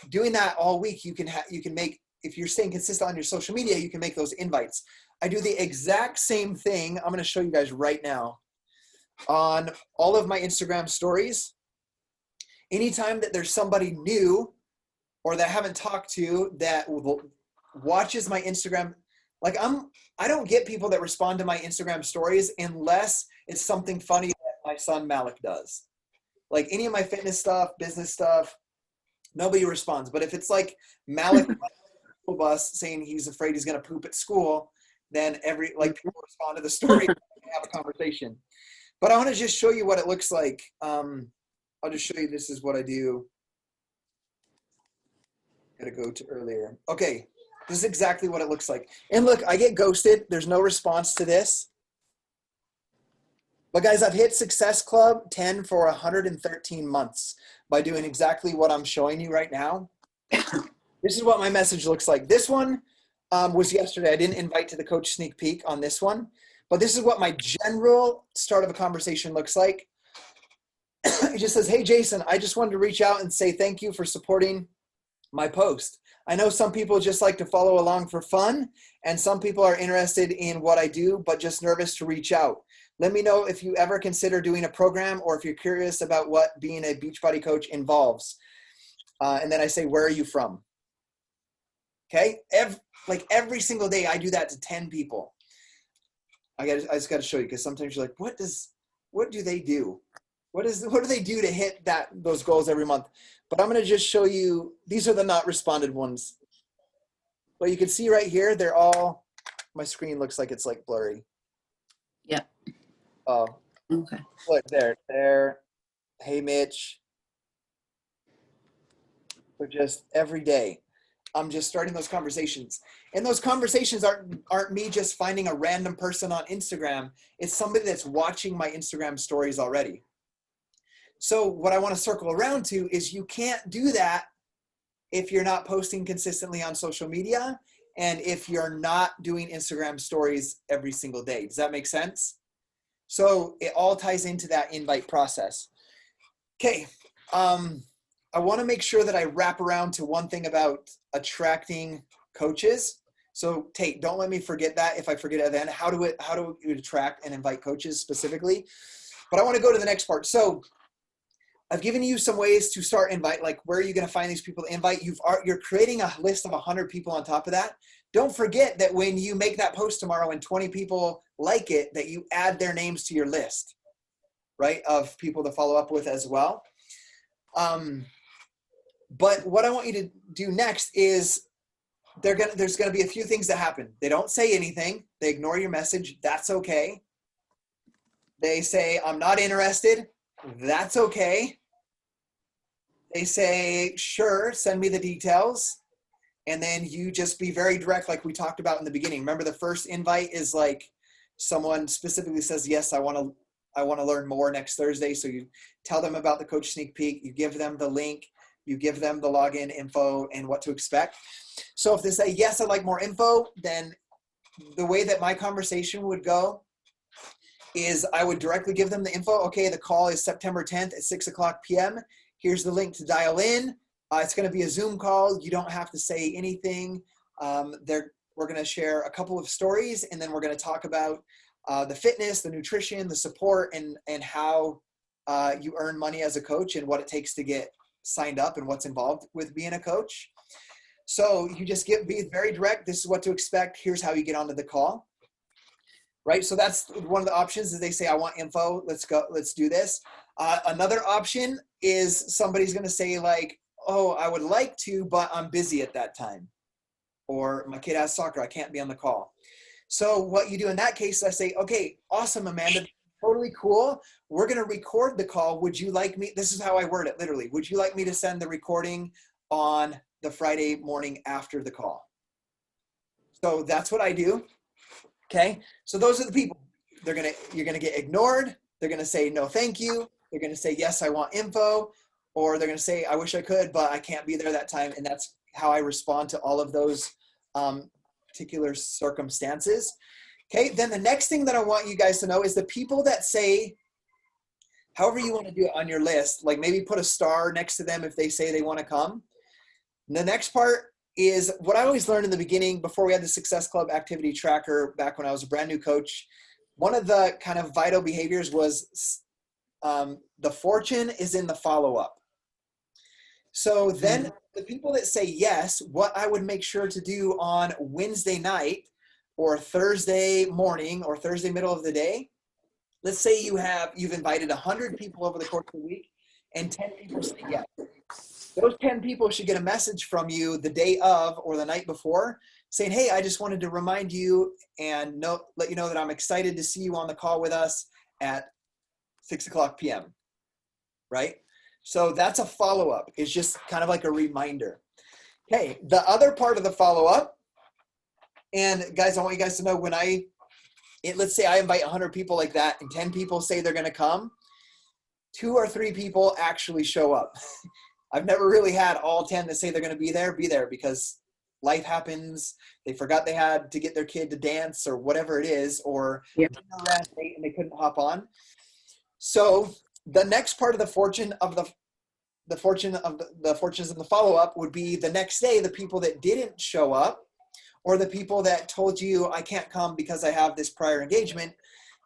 doing that all week, you can make, if you're staying consistent on your social media, you can make those invites. I do the exact same thing. I'm going to show you guys right now on all of my Instagram stories. Anytime that there's somebody new or that I haven't talked to that watches my Instagram, like I don't get people that respond to my Instagram stories unless it's something funny that my son Malik does. Like any of my fitness stuff, business stuff, nobody responds. But if it's like Malik school bus saying he's afraid he's going to poop at school, then people respond to the story and have a conversation. But I want to just show you what it looks like. I'll just show you, this is what I do. Gotta go to earlier. Okay, this is exactly what it looks like. And look, I get ghosted. There's no response to this. But guys, I've hit Success Club 10 for 113 months by doing exactly what I'm showing you right now. This is what my message looks like. This one was yesterday. I didn't invite to the coach sneak peek on this one, but this is what my general start of a conversation looks like. It just says, hey, Jason, I just wanted to reach out and say thank you for supporting my post. I know some people just like to follow along for fun, and some people are interested in what I do, but just nervous to reach out. Let me know if you ever consider doing a program, or if you're curious about what being a Beachbody coach involves. And then I say, where are you from? Okay. Every single day I do that to 10 people. I just got to show you, because sometimes you're like, what do they do? What do they do to hit those goals every month? But I'm going to just show you, these are the not responded ones. But you can see right here, they're all, my screen looks like it's like blurry. Yep. Oh, Okay. look there. Hey, Mitch. But just every day, I'm just starting those conversations. And those conversations aren't me just finding a random person on Instagram. It's somebody that's watching my Instagram stories already. So what I want to circle around to is you can't do that if you're not posting consistently on social media and if you're not doing Instagram stories every single day. Does that make sense? So it all ties into that invite process. Okay. I want to make sure that I wrap around to one thing about attracting coaches. So Tate, don't let me forget that. If I forget it then, how do you attract and invite coaches specifically? But I want to go to the next part. So I've given you some ways to start invite, like where are you going to find these people to invite? You're creating a list of 100 people on top of that. Don't forget that when you make that post tomorrow and 20 people like it, that you add their names to your list, right, of people to follow up with as well. But what I want you to do next is there's going to be a few things that happen. They don't say anything. They ignore your message. That's okay. They say, I'm not interested. That's okay. They say, sure, send me the details. And then you just be very direct, like we talked about in the beginning. Remember, the first invite is like someone specifically says, yes, I want to learn more next Thursday. So you tell them about the coach sneak peek. You give them the link. You give them the login info and what to expect. So if they say, yes, I'd like more info, then the way that my conversation would go is I would directly give them the info. Okay, the call is September 10th at 6:00 p.m. Here's the link to dial in. It's going to be a Zoom call. You don't have to say anything. We're going to share a couple of stories, and then we're going to talk about the fitness, the nutrition, the support, and how you earn money as a coach and what it takes to get signed up and what's involved with being a coach. So you just be very direct. This is what to expect. Here's how you get onto the call. Right. So that's one of the options is they say, I want info. Let's go. Let's do this. Another option is somebody's going to say like, oh, I would like to, but I'm busy at that time. Or my kid has soccer. I can't be on the call. So what you do in that case, I say, okay, awesome, Amanda. Totally cool. We're going to record the call. Would you like me? This is how I word it literally. Would you like me to send the recording on the Friday morning after the call? So that's what I do. Okay. So those are the people. You're going to get ignored. They're going to say, no, thank you. They're going to say, yes, I want info. Or they're going to say, I wish I could, but I can't be there that time. And that's how I respond to all of those particular circumstances. Okay. Then the next thing that I want you guys to know is the people that say, however you want to do it on your list, like maybe put a star next to them if they say they want to come. And the next part is what I always learned in the beginning before we had the Success Club activity tracker back when I was a brand new coach. One of the kind of vital behaviors was the fortune is in the follow-up. So then the people that say yes, what I would make sure to do on Wednesday night or Thursday morning or Thursday middle of the day, let's say you've invited 100 people over the course of the week and 10 people say yes. Those 10 people should get a message from you the day of or the night before saying, hey, I just wanted to remind you and let you know that I'm excited to see you on the call with us at 6:00 p.m. Right? So that's a follow-up. It's just kind of like a reminder. Okay, the other part of the follow-up, and guys, I want you guys to know let's say I invite 100 people like that and 10 people say they're going to come, 2 or 3 people actually show up. I've never really had all 10 that say they're going to be there because life happens. They forgot they had to get their kid to dance or whatever it is, or dinner ran late and they couldn't hop on. So the next part of the fortunes in the follow-up would be the next day, the people that didn't show up or the people that told you I can't come because I have this prior engagement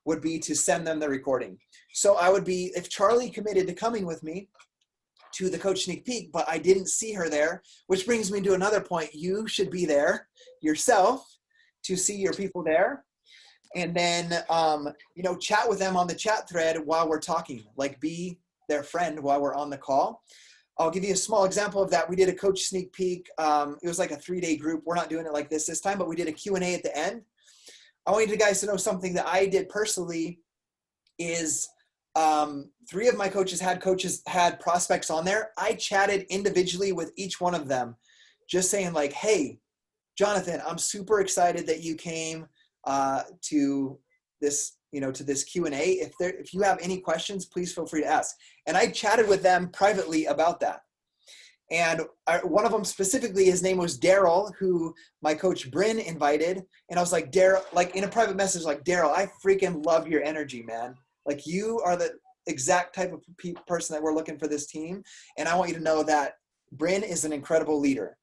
would be to send them the recording. So I would be, if Charlie committed to coming with me, to the coach sneak peek, but I didn't see her there, which brings me to another point. You should be there yourself to see your people there. And then, chat with them on the chat thread while we're talking, like be their friend while we're on the call. I'll give you a small example of that. We did a coach sneak peek. It was like a 3-day group. We're not doing it like this time, but we did a Q&A at the end. I want you guys to know something that I did personally is 3 of my coaches had prospects on there. I chatted individually with each one of them, just saying like, hey, Jonathan, I'm super excited that you came to this, to this Q&A. If you have any questions, please feel free to ask. And I chatted with them privately about that. And one of them specifically, his name was Daryl, who my coach Bryn invited. And I was like, Daryl, like in a private message, like, Daryl, I freaking love your energy, man. Like you are the exact type of person that we're looking for this team. And I want you to know that Bryn is an incredible leader.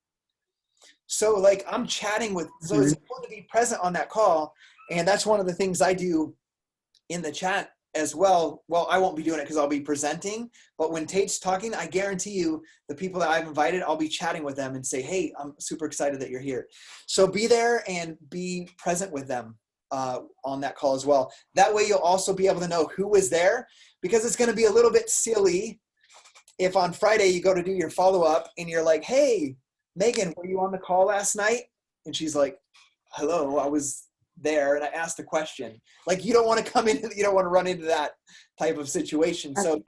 So like I'm chatting with, so it's important to be present on that call. And that's one of the things I do in the chat as well. Well, I won't be doing it because I'll be presenting, but when Tate's talking, I guarantee you the people that I've invited, I'll be chatting with them and say, hey, I'm super excited that you're here. So be there and be present with them on that call as well. That way you'll also be able to know who was there, because it's going to be a little bit silly if on Friday you go to do your follow-up and you're like, hey, Megan, were you on the call last night? And she's like, hello, I was there and I asked a question. Like you don't want to you don't want to run into that type of situation. So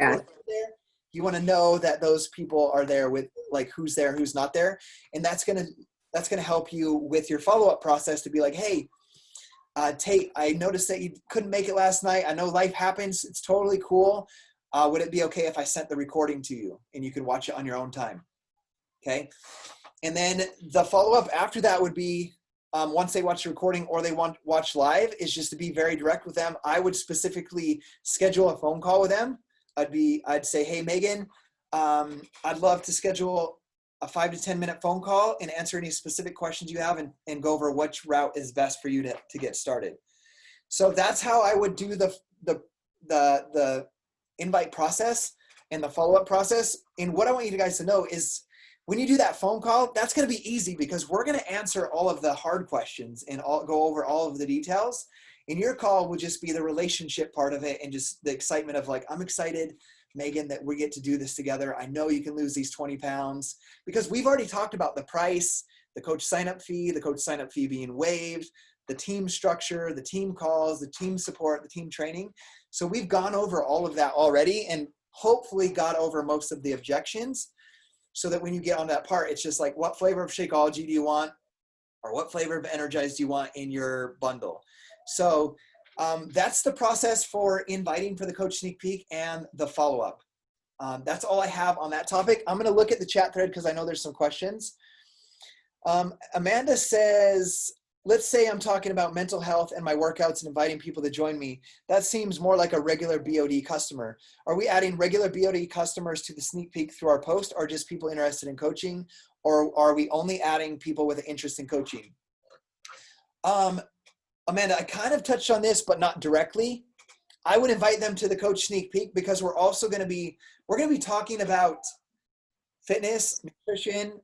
you want to know that those people are there with like who's there, who's not there. And that's going to help you with your follow-up process to be like, hey, Tate, I noticed that you couldn't make it last night. I know life happens. It's totally cool. Would it be okay if I sent the recording to you and you could watch it on your own time? Okay. And then the follow-up after that would be once they watch the recording or they watch live is just to be very direct with them. I would specifically schedule a phone call with them. I'd say, hey, Megan, I'd love to schedule a 5 to 10 minute phone call and answer any specific questions you have and go over which route is best for you to get started. So that's how I would do the invite process and the follow-up process. And what I want you guys to know is when you do that phone call, that's going to be easy because we're going to answer all of the hard questions and go over all of the details. And your call will just be the relationship part of it and just the excitement of like, I'm excited, Megan, that we get to do this together. I know you can lose these 20 pounds because we've already talked about the price, the coach sign-up fee being waived, the team structure, the team calls, the team support, the team training. So we've gone over all of that already and hopefully got over most of the objections so that when you get on that part, it's just like, what flavor of Shakeology do you want? Or what flavor of Energize do you want in your bundle? So that's the process for inviting for the coach sneak peek and the follow-up. That's all I have on that topic. I'm going to look at the chat thread because I know there's some questions. Amanda says, let's say I'm talking about mental health and my workouts and inviting people to join me. That seems more like a regular BOD customer. Are we adding regular BOD customers to the sneak peek through our post or just people interested in coaching? Or are we only adding people with an interest in coaching? Amanda, I kind of touched on this, but not directly. I would invite them to the coach sneak peek because we're going to be talking about fitness, nutrition,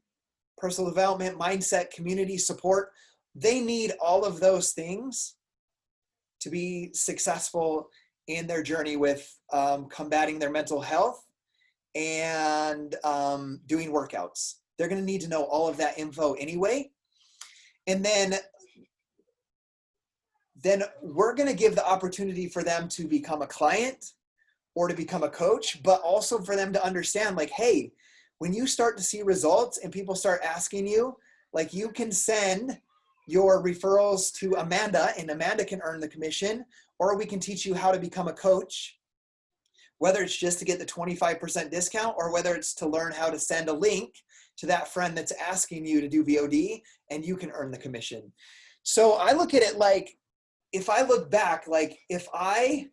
personal development, mindset, community support. They need all of those things to be successful in their journey with combating their mental health and doing workouts. They're going to need to know all of that info anyway. And then we're going to give the opportunity for them to become a client or to become a coach, but also for them to understand like, hey, when you start to see results and people start asking you, like you can send your referrals to Amanda and Amanda can earn the commission, or we can teach you how to become a coach, whether it's just to get the 25% discount or whether it's to learn how to send a link to that friend that's asking you to do VOD and you can earn the commission. So I look at it like, if I look back, like if I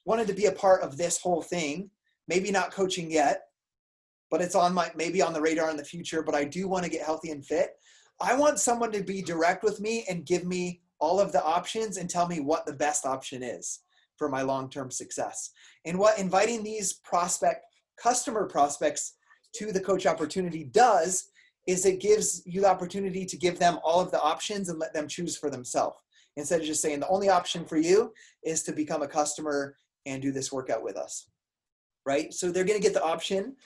wanted to be a part of this whole thing, maybe not coaching yet, but it's maybe on the radar in the future, but I do want to get healthy and fit. I want someone to be direct with me and give me all of the options and tell me what the best option is for my long-term success. And what inviting these customer prospects to the coach opportunity does is it gives you the opportunity to give them all of the options and let them choose for themselves. Instead of just saying the only option for you is to become a customer and do this workout with us, right? So they're going to get the option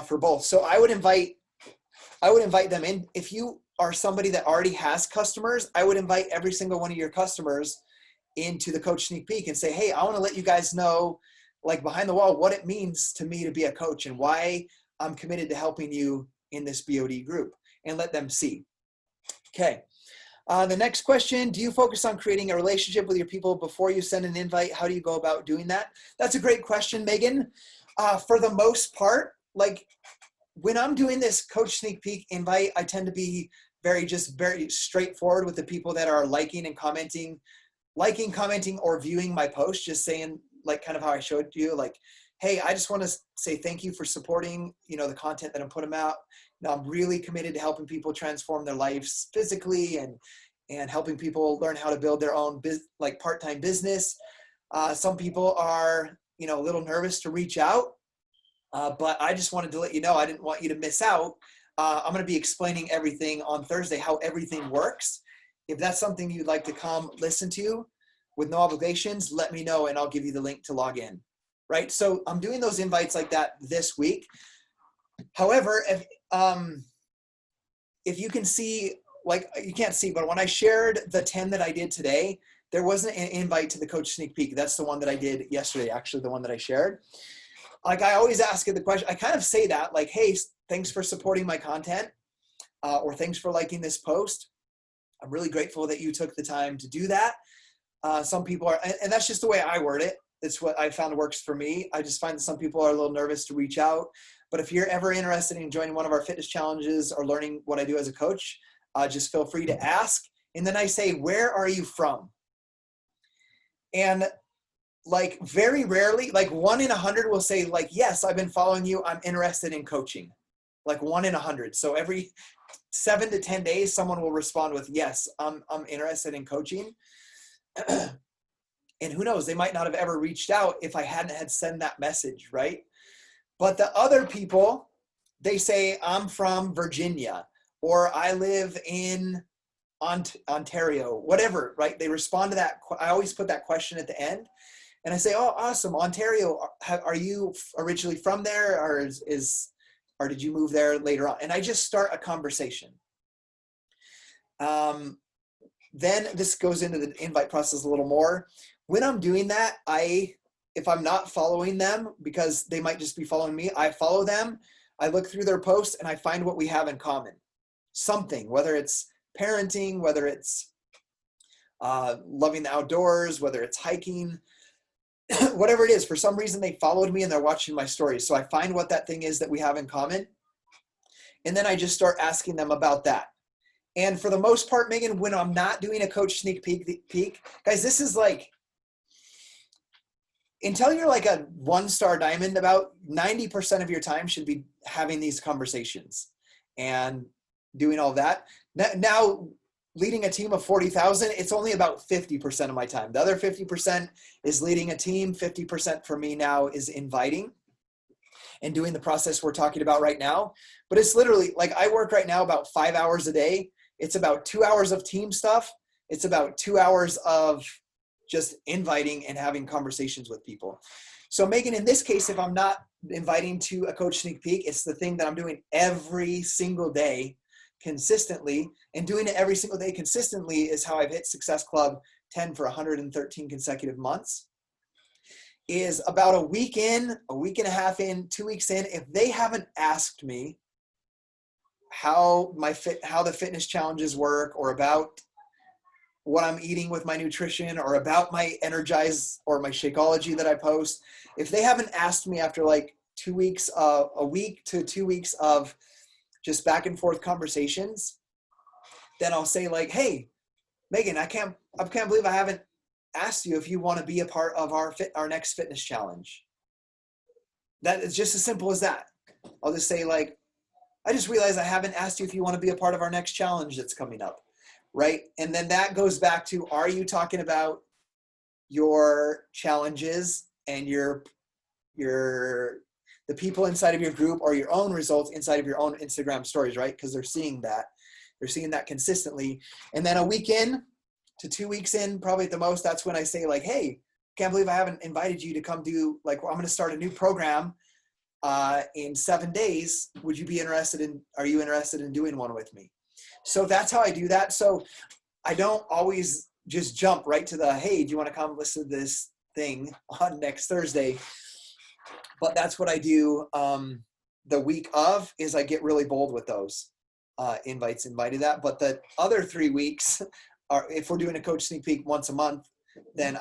for both. So I would invite them in. If you are somebody that already has customers, I would invite every single one of your customers into the coach sneak peek and say, hey, I want to let you guys know, like behind the wall, what it means to me to be a coach and why I'm committed to helping you in this BOD group, and let them see. Okay. The next question, do you focus on creating a relationship with your people before you send an invite? How do you go about doing that? That's a great question, Megan. For the most part, like when I'm doing this coach sneak peek invite, I tend to be very straightforward with the people that are liking, commenting, or viewing my post, just saying like kind of how I showed you, like, hey, I just want to say thank you for supporting, the content that I'm putting out. Now, I'm really committed to helping people transform their lives physically and helping people learn how to build their own part-time business. Some people are, a little nervous to reach out, but I just wanted to let you know, I didn't want you to miss out. I'm going to be explaining everything on Thursday, how everything works. If that's something you'd like to come listen to with no obligations, let me know and I'll give you the link to log in. Right. So I'm doing those invites like that this week. However, if you can see, like you can't see, but when I shared the 10 that I did today, there wasn't an invite to the coach sneak peek. That's the one that I did yesterday, actually the one that I shared. Like I always ask the question, I kind of say that like, hey, thanks for supporting my content or thanks for liking this post. I'm really grateful that you took the time to do that. Some people are, and that's just the way I word it. It's what I found works for me. I just find that some people are a little nervous to reach out. But if you're ever interested in joining one of our fitness challenges or learning what I do as a coach, just feel free to ask. And then I say, where are you from? And like very rarely, like 1 in 100 will say like, yes, I've been following you. I'm interested in coaching. Like 1 in 100. So every 7 to 10 days, someone will respond with, yes, I'm interested in coaching. And who knows, they might not have ever reached out if I hadn't had sent that message, right? But the other people, they say, I'm from Virginia, or I live in Ontario, whatever, right? They respond to that. I always put that question at the end. And I say, oh, awesome, Ontario, are you originally from there, or or did you move there later on? And I just start a conversation. Then this goes into the invite process a little more. When I'm doing that, if I'm not following them, because they might just be following me, I follow them, I look through their posts, and I find what we have in common. Something, whether it's parenting, whether it's loving the outdoors, whether it's hiking, whatever it is. For some reason, they followed me and they're watching my stories. So I find what that thing is that we have in common. And then I just start asking them about that. And for the most part, Megan, when I'm not doing a coach sneak peek, guys, this is like, until you're like a 1-star diamond, about 90% of your time should be having these conversations and doing all that. Now, leading a team of 40,000, it's only about 50% of my time. The other 50% is leading a team. 50% for me now is inviting and doing the process we're talking about right now. But it's literally like I work right now about 5 hours a day. It's about 2 hours of team stuff. It's about 2 hours of just inviting and having conversations with people. So Megan, in this case, if I'm not inviting to a coach sneak peek, it's the thing that I'm doing every single day consistently, and doing it every single day consistently is how I've hit Success Club 10 for 113 consecutive months. Is about a week in, a week and a half in, 2 weeks in, if they haven't asked me how the fitness challenges work, or about what I'm eating with my nutrition, or about my Energize or my Shakeology that I post, if they haven't asked me after like 2 weeks, a week to 2 weeks of just back and forth conversations, then I'll say like, hey, Megan, I can't believe I haven't asked you if you want to be a part of our next fitness challenge. That is just as simple as that. I'll just say like, I just realized I haven't asked you if you want to be a part of our next challenge that's coming up, right? And then that goes back to, are you talking about your challenges and the the people inside of your group or your own results inside of your own Instagram stories, right? Because they're seeing that. They're seeing that consistently. And then a week in to 2 weeks in, probably at the most, that's when I say like, hey, can't believe I haven't invited you to come do, like, well, I'm going to start a new program in 7 days. Would you be interested in, are you interested in doing one with me? So that's how I do that. So I don't always just jump right to the, hey, do you want to come listen to this thing on next Thursday? But that's what I do the week of, is I get really bold with those invited that. But the other 3 weeks are, if we're doing a coach sneak peek once a month, then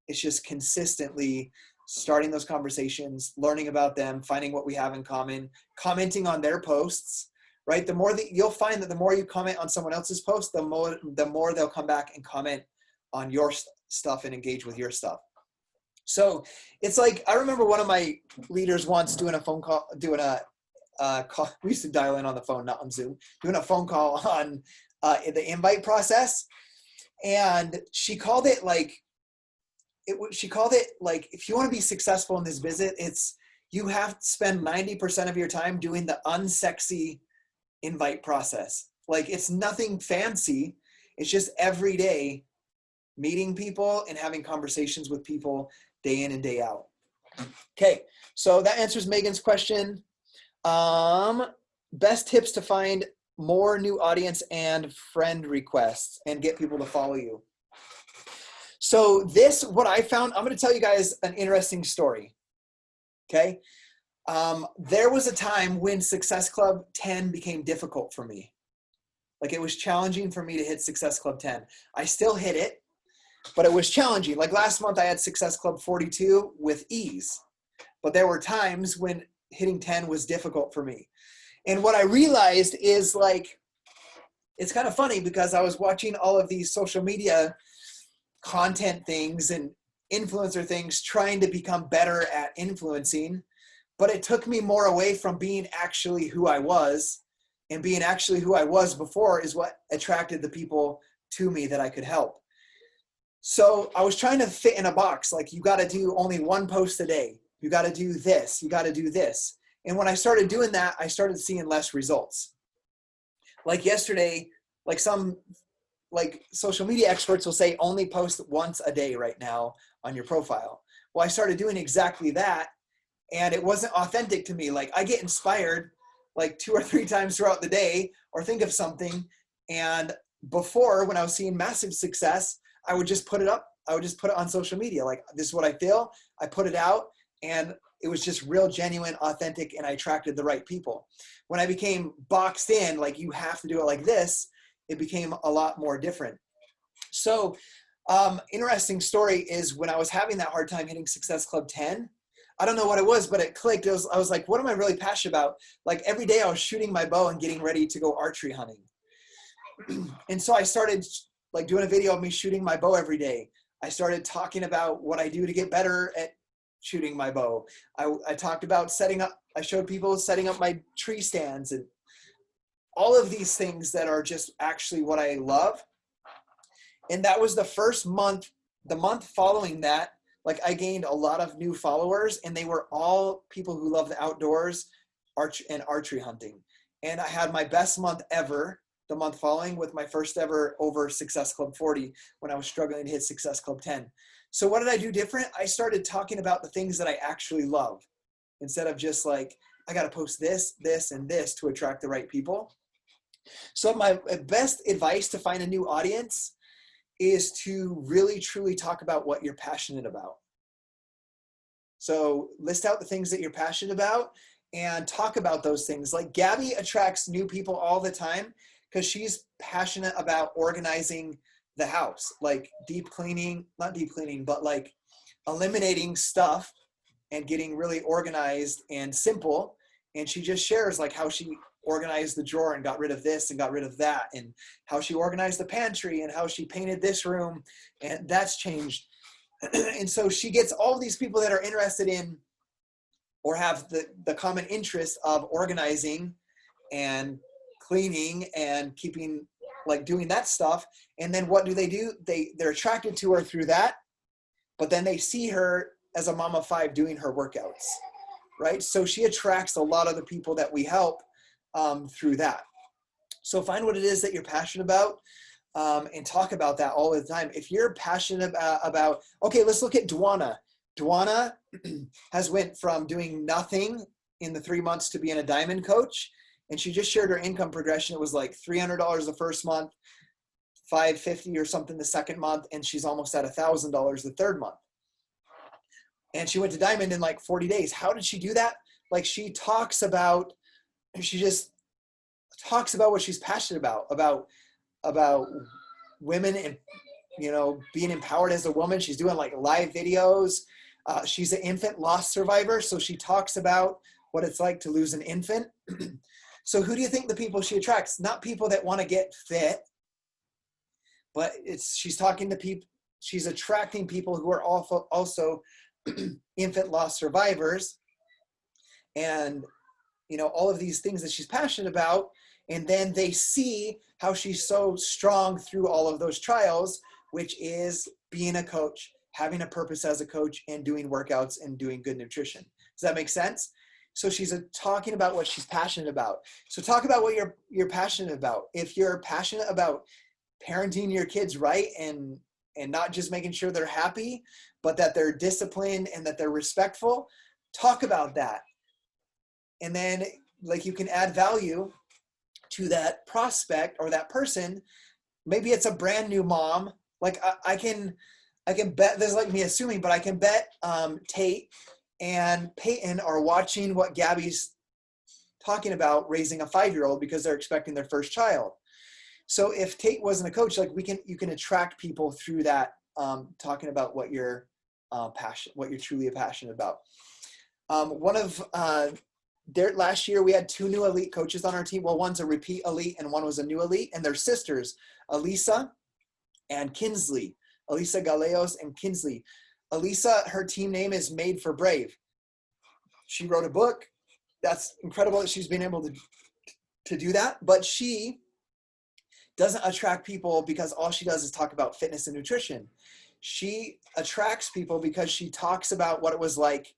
it's just consistently starting those conversations, learning about them, finding what we have in common, commenting on their posts, right? The more that you'll find that the more you comment on someone else's post, the more they'll come back and comment on your stuff and engage with your stuff. So it's like, I remember one of my leaders once doing a phone call, call. We used to dial in on the phone, not on Zoom, doing a phone call on the invite process. And she called it like, if you want to be successful in this business, you have to spend 90% of your time doing the unsexy invite process. Like, it's nothing fancy. It's just every day meeting people and having conversations with people day in and day out. Okay, so that answers Megan's question. Best tips to find more new audience and friend requests and get people to follow you. So what I found, I'm going to tell you guys an interesting story. Okay. There was a time when Success Club 10 became difficult for me. Like, it was challenging for me to hit Success Club 10. I still hit it, but it was challenging. Like last month I had Success Club 42 with ease, but there were times when hitting 10 was difficult for me. And what I realized is, like, it's kind of funny because I was watching all of these social media content things and influencer things trying to become better at influencing, but it took me more away from being actually who I was. And being actually who I was before is what attracted the people to me that I could help. So I was trying to fit in a box. Like, you got to do only one post a day. You got to do this. You got to do this. And when I started doing that, I started seeing less results. Like yesterday, like some social media experts will say only post once a day right now on your profile. Well, I started doing exactly that, and it wasn't authentic to me. Like, I get inspired like 2 or 3 times throughout the day, or think of something. And before, when I was seeing massive success, I would just put it up. I would just put it on social media. Like, this is what I feel. I put it out, and it was just real, genuine, authentic, and I attracted the right people. When I became boxed in, like, you have to do it like this, it became a lot more different. So interesting story is, when I was having that hard time hitting Success Club 10, I don't know what it was, but it clicked. I was like, what am I really passionate about? Like, every day I was shooting my bow and getting ready to go archery hunting. And so I started like doing a video of me shooting my bow every day. I started talking about what I do to get better at shooting my bow. I talked about I showed people setting up my tree stands and all of these things that are just actually what I love. And that was the first month. The month following that, like, I gained a lot of new followers, and they were all people who love the outdoors, and archery hunting. And I had my best month ever the month following, with my first ever over Success Club 40 when I was struggling to hit Success Club 10. So what did I do different? I started talking about the things that I actually love, instead of just like, I got to post this, this, and this to attract the right people. So my best advice to find a new audience is to really, truly talk about what you're passionate about. So list out the things that you're passionate about and talk about those things. Like, Gabby attracts new people all the time because she's passionate about organizing the house, like not deep cleaning, but like eliminating stuff and getting really organized and simple. And she just shares like how she organized the drawer and got rid of this and got rid of that, and how she organized the pantry and how she painted this room, and that's changed. And so she gets all these people that are interested in or have the common interest of organizing and cleaning and keeping, like, doing that stuff. And then what do? They're attracted to her through that, but then they see her as a mom of 5 doing her workouts, right? So she attracts a lot of the people that we help through that. So find what it is that you're passionate about, and talk about that all the time. If you're passionate about, okay, let's look at Dwana. Dwana has went from doing nothing in the 3 months to being a diamond coach. And she just shared her income progression. It was like $300 the first month, $550 or something the second month, and she's almost at $1,000 the third month. And she went to diamond in like 40 days. How did she do that? Like she just talks about what she's passionate about women and, being empowered as a woman. She's doing like live videos. She's an infant loss survivor. So she talks about what it's like to lose an infant. So who do you think the people she attracts? Not people that want to get fit, but she's attracting people who are also infant loss survivors, and all of these things that she's passionate about. And then they see how she's so strong through all of those trials, which is being a coach, having a purpose as a coach, and doing workouts and doing good nutrition. Does that make sense? So she's talking about what she's passionate about. So talk about what you're passionate about. If you're passionate about parenting your kids right and not just making sure they're happy, but that they're disciplined and that they're respectful, talk about that. And then like you can add value to that prospect or that person. Maybe it's a brand new mom. Like I can bet, this is like me assuming, but I can bet Tate and Peyton are watching what Gabby's talking about raising a 5-year-old because they're expecting their first child. So if Tate wasn't a coach, like you can attract people through that, talking about what you're what you're truly passionate about. Last year we had 2 new elite coaches on our team. Well, one's a repeat elite and one was a new elite, and they're sisters, Elisa and Kinsley. Elisa Galeos and Kinsley. Elisa, her team name is Made for Brave. She wrote a book. That's incredible that she's been able to do that. But she doesn't attract people because all she does is talk about fitness and nutrition. She attracts people because she talks about what it was like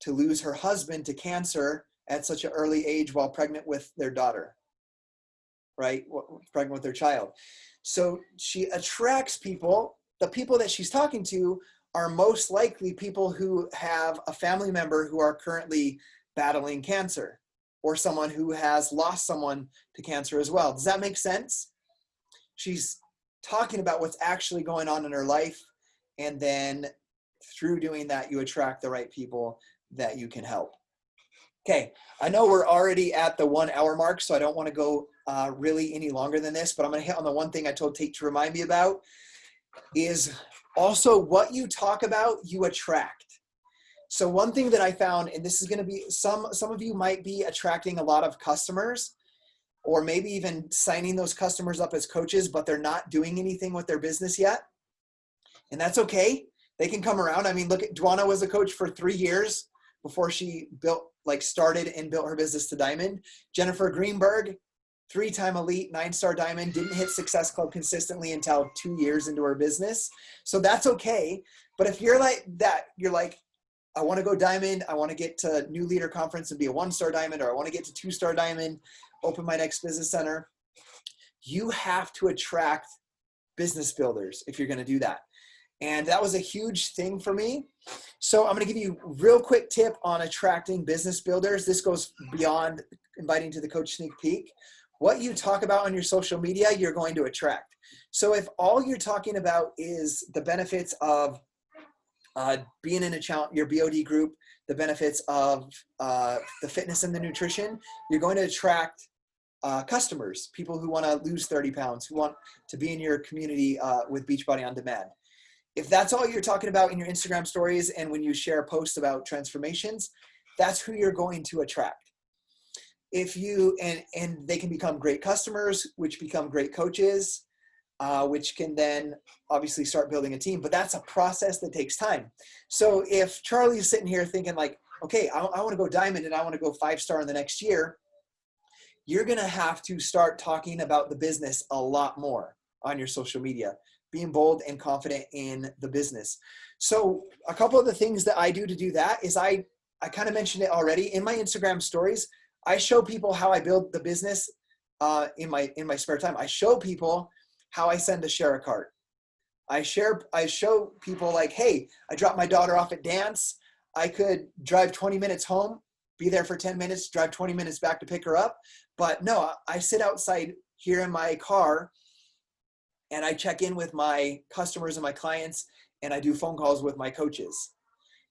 to lose her husband to cancer at such an early age while pregnant with their daughter, right? Pregnant with their child. So she attracts people. The people that she's talking to are most likely people who have a family member who are currently battling cancer, or someone who has lost someone to cancer as well. Does that make sense? She's talking about what's actually going on in her life, and then through doing that, you attract the right people that you can help. Okay, I know we're already at the 1 hour mark, so I don't want to go really any longer than this, but I'm going to hit on the one thing I told Tate to remind me about is also what you talk about, you attract. So one thing that I found, and this is going to be, some of you might be attracting a lot of customers, or maybe even signing those customers up as coaches, but they're not doing anything with their business yet. And that's okay. They can come around. I mean, look at Dwana was a coach for 3 years before she started and built her business to diamond. Jennifer Greenberg, 3-time elite, 9-star diamond, didn't hit Success Club consistently until 2 years into her business. So that's okay. But if you're like that, you're like, I want to go diamond. I want to get to New Leader Conference and be a 1-star diamond, or I want to get to 2-star diamond, open my next business center. You have to attract business builders if you're going to do that. And that was a huge thing for me. So I'm going to give you a real quick tip on attracting business builders. This goes beyond inviting to the coach sneak peek. What you talk about on your social media, you're going to attract. So if all you're talking about is the benefits of being in your BOD group, the benefits of the fitness and the nutrition, you're going to attract customers, people who want to lose 30 pounds, who want to be in your community with Beachbody On Demand. If that's all you're talking about in your Instagram stories and when you share posts about transformations, that's who you're going to attract. If you, and they can become great customers, which become great coaches, which can then obviously start building a team, but that's a process that takes time. So if Charlie's sitting here thinking like, okay, I want to go diamond and I want to go 5-star in the next year, you're going to have to start talking about the business a lot more on your social media, being bold and confident in the business. So a couple of the things that I do to do that is I I kind of mentioned it already in my Instagram stories. I show people how I build the business in my spare time. I show people how I send a share cart. I show people like, hey, I dropped my daughter off at dance. I could drive 20 minutes home, be there for 10 minutes, drive 20 minutes back to pick her up. But no, I sit outside here in my car and I check in with my customers and my clients, and I do phone calls with my coaches.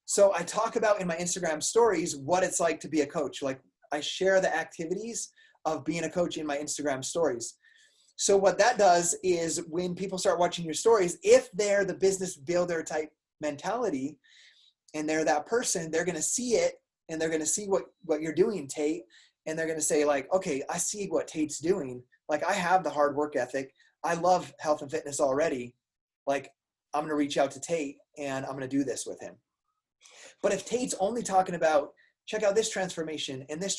So I talk about in my Instagram stories what it's like to be a coach. Like, I share the activities of being a coach in my Instagram stories. So what that does is when people start watching your stories, if they're the business builder type mentality and they're that person, they're going to see it and they're going to see what you're doing, Tate. And they're going to say like, okay, I see what Tate's doing. Like, I have the hard work ethic. I love health and fitness already. Like, I'm going to reach out to Tate and I'm going to do this with him. But if Tate's only talking about, check out this transformation and this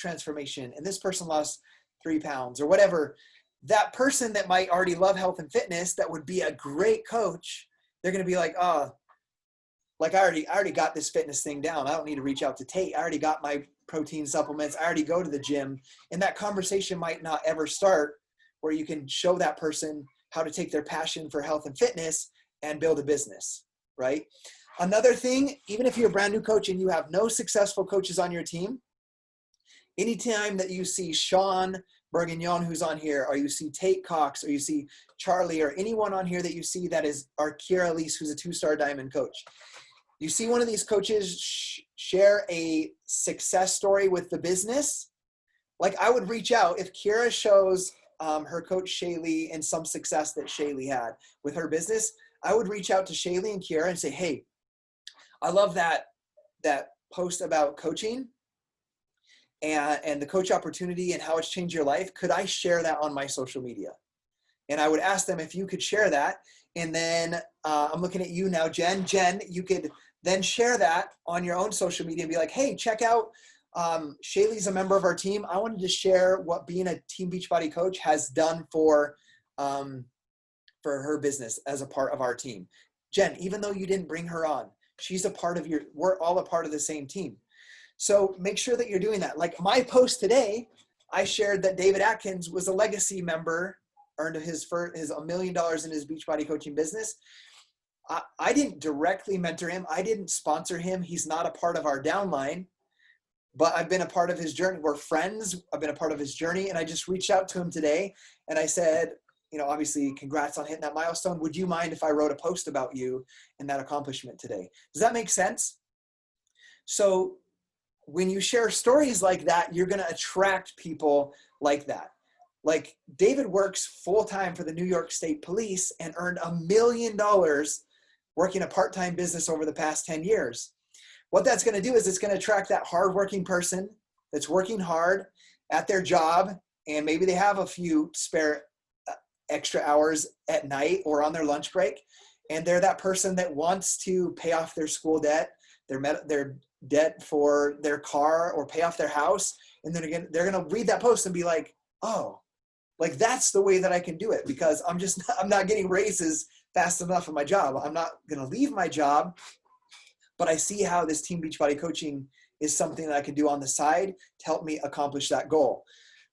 person lost 3 pounds or whatever, that person that might already love health and fitness, that would be a great coach, they're going to be like, oh, like I already got this fitness thing down. I don't need to reach out to Tate. I already got my protein supplements. I already go to the gym. And that conversation might not ever start where you can show that person how to take their passion for health and fitness and build a business, right? Another thing, even if you're a brand new coach and you have no successful coaches on your team, anytime that you see Sean Bourguignon, who's on here, or you see Tate Cox, or you see Charlie, or anyone on here that you see that is, or Kira Elise, who's a 2-star diamond coach. You see one of these coaches share a success story with the business. Like, I would reach out if Kira shows her coach Shaylee and some success that Shaylee had with her business. I would reach out to Shaylee and Kira and say, hey, I love that post about coaching and the coach opportunity and how it's changed your life. Could I share that on my social media? And I would ask them if you could share that. And then I'm looking at you now, Jen. Jen, you could then share that on your own social media and be like, hey, check out, Shaylee's a member of our team. I wanted to share what being a Team Beachbody coach has done for her business as a part of our team. Jen, even though you didn't bring her on, she's a part of we're all a part of the same team. So make sure that you're doing that. Like my post today, I shared that David Atkins was a legacy member, earned his $1 million in his Beachbody coaching business. I didn't directly mentor him. I didn't sponsor him. He's not a part of our downline, but I've been a part of his journey. We're friends. I've been a part of his journey. And I just reached out to him today and I said, you know, obviously congrats on hitting that milestone. Would you mind if I wrote a post about you and that accomplishment today? Does that make sense? So when you share stories like that, you're going to attract people like that. Like David works full-time for the New York State Police and earned $1 million working a part-time business over the past 10 years. What that's going to do is it's going to attract that hardworking person that's working hard at their job, and maybe they have a few spare extra hours at night or on their lunch break, and they're that person that wants to pay off their school debt, their debt for their car, or pay off their house. And then again, they're going to read that post and be like, oh, like that's the way that I can do it, because I'm not getting raises fast enough in my job. I'm not going to leave my job, but I see how this Team Beachbody coaching is something that I can do on the side to help me accomplish that goal,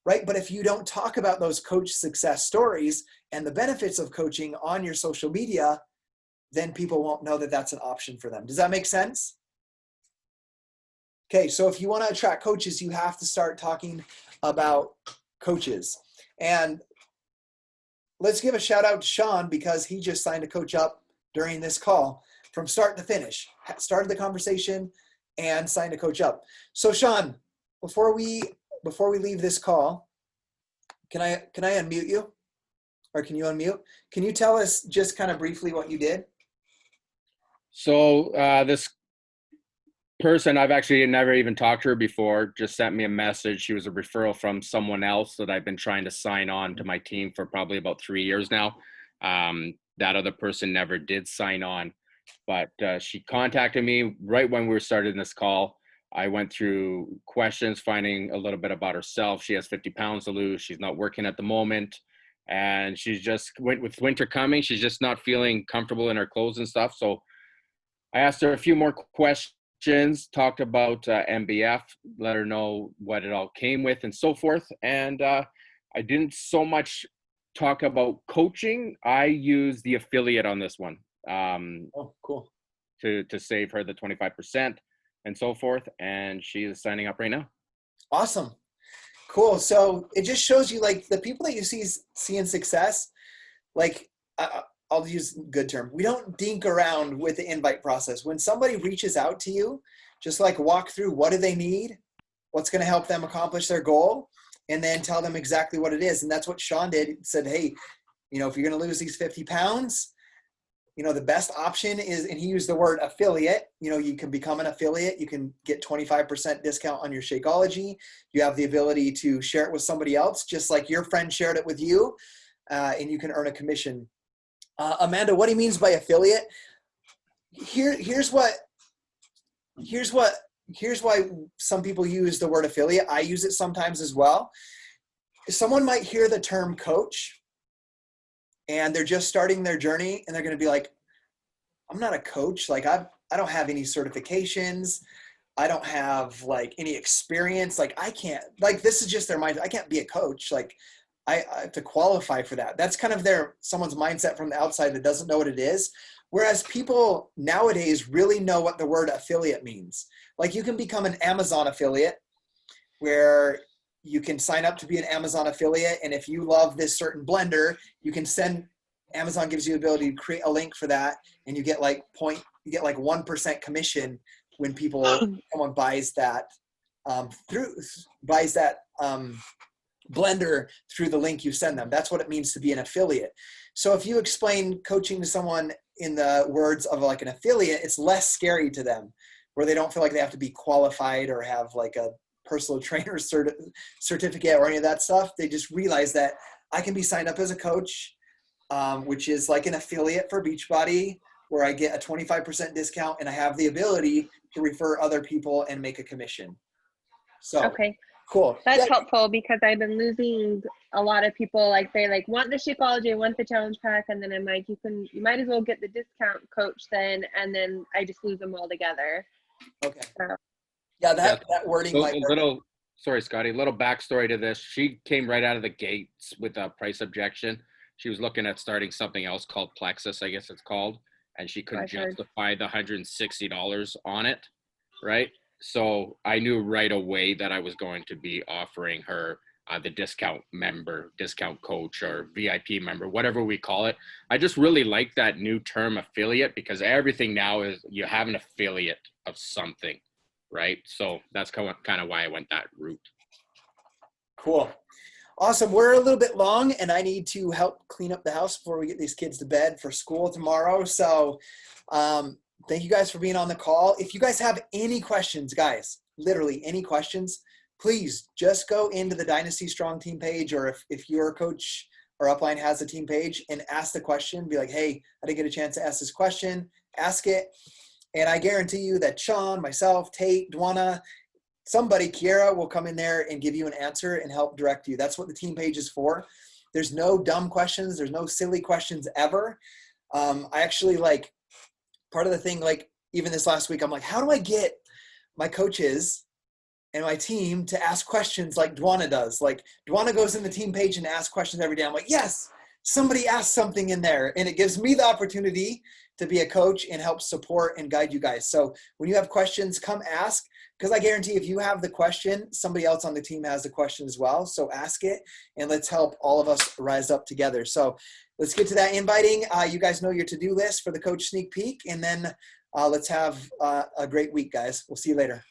right? But if you don't talk about those coach success stories and the benefits of coaching on your social media, then people won't know that that's an option for them. Does that make sense? Okay, so if you want to attract coaches, you have to start talking about coaches. And let's give a shout out to Sean, because he just signed a coach up during this call from start to finish. Started the conversation and signed a coach up. So Sean, before we leave this call, can I unmute you? Or can you unmute? Can you tell us just kind of briefly what you did? So this person, I've actually never even talked to her before, just sent me a message. She was a referral from someone else that I've been trying to sign on to my team for probably about 3 years now. That other person never did sign on, but she contacted me right when we were starting this call. I went through questions, finding a little bit about herself. She has 50 pounds to lose. She's not working at the moment. And she's just, with winter coming, she's just not feeling comfortable in her clothes and stuff. So I asked her a few more questions questions, talked about MBF, let her know what it all came with and so forth. And I didn't so much talk about coaching. I used the affiliate on this one Oh, cool. to save her the 25% and so forth. And she is signing up right now. Awesome. Cool. So it just shows you like the people that you see in success, like I'll use a good term. We don't dink around with the invite process. When somebody reaches out to you, just like walk through what do they need, what's going to help them accomplish their goal, and then tell them exactly what it is. And that's what Sean did. He said, hey, if you're going to lose these 50 pounds, the best option is, and he used the word affiliate, you can become an affiliate. You can get 25% discount on your Shakeology. You have the ability to share it with somebody else, just like your friend shared it with you, and you can earn a commission. Amanda, what he means by affiliate, here's why some people use the word affiliate. I use it sometimes as well. Someone might hear the term coach and they're just starting their journey and they're going to be like, I'm not a coach. Like I don't have any certifications. I don't have like any experience. Like I can't, like, this is just their mind. I can't be a coach. Like I have to qualify for that. That's kind of someone's mindset from the outside that doesn't know what it is. Whereas people nowadays really know what the word affiliate means. Like you can become an Amazon affiliate where you can sign up to be an Amazon affiliate. And if you love this certain blender, you can Amazon gives you the ability to create a link for that. And you get like 1% commission when someone buys that blender through the link you send them. That's what it means to be an affiliate. So if you explain coaching to someone in the words of like an affiliate, it's less scary to them, where they don't feel like they have to be qualified or have like a personal trainer certificate or any of that stuff. They just realize that I can be signed up as a coach, which is like an affiliate for Beachbody, where I get a 25% discount and I have the ability to refer other people and make a commission. So okay. Cool. That's helpful because I've been losing a lot of people. Like they like want the Shakeology, want the challenge pack, and then I'm like, you might as well get the discount coach then, and then I just lose them all together. Okay. So. Yeah, that wording might work. Sorry, Scotty, a little backstory to this. She came right out of the gates with a price objection. She was looking at starting something else called Plexus, I guess it's called, and she couldn't justify the $160 on it, right? So I knew right away that I was going to be offering her the discount member, discount coach, or VIP member, whatever we call it. I just really like that new term affiliate because everything now is you have an affiliate of something, right? So that's kind of why I went that route. Cool. Awesome. We're a little bit long and I need to help clean up the house before we get these kids to bed for school tomorrow. So thank you guys for being on the call. If you guys have any questions, guys, literally any questions, please just go into the Dynasty Strong team page, or if your coach or upline has a team page, and ask the question. Be like, hey, I didn't get a chance to ask this question. Ask it. And I guarantee you that Sean, myself, Tate, Dwana, somebody, Kiera, will come in there and give you an answer and help direct you. That's what the team page is for. There's no dumb questions. There's no silly questions ever. I actually part of the thing, like even this last week, I'm like, how do I get my coaches and my team to ask questions like Dwana does? Like Dwana goes in the team page and asks questions every day. I'm like, yes, somebody asked something in there. And it gives me the opportunity to be a coach and help support and guide you guys. So when you have questions, come ask, because I guarantee if you have the question, somebody else on the team has the question as well. So ask it and let's help all of us rise up together. So let's get to that inviting. You guys know your to-do list for the coach sneak peek, and then let's have a great week, guys. We'll see you later.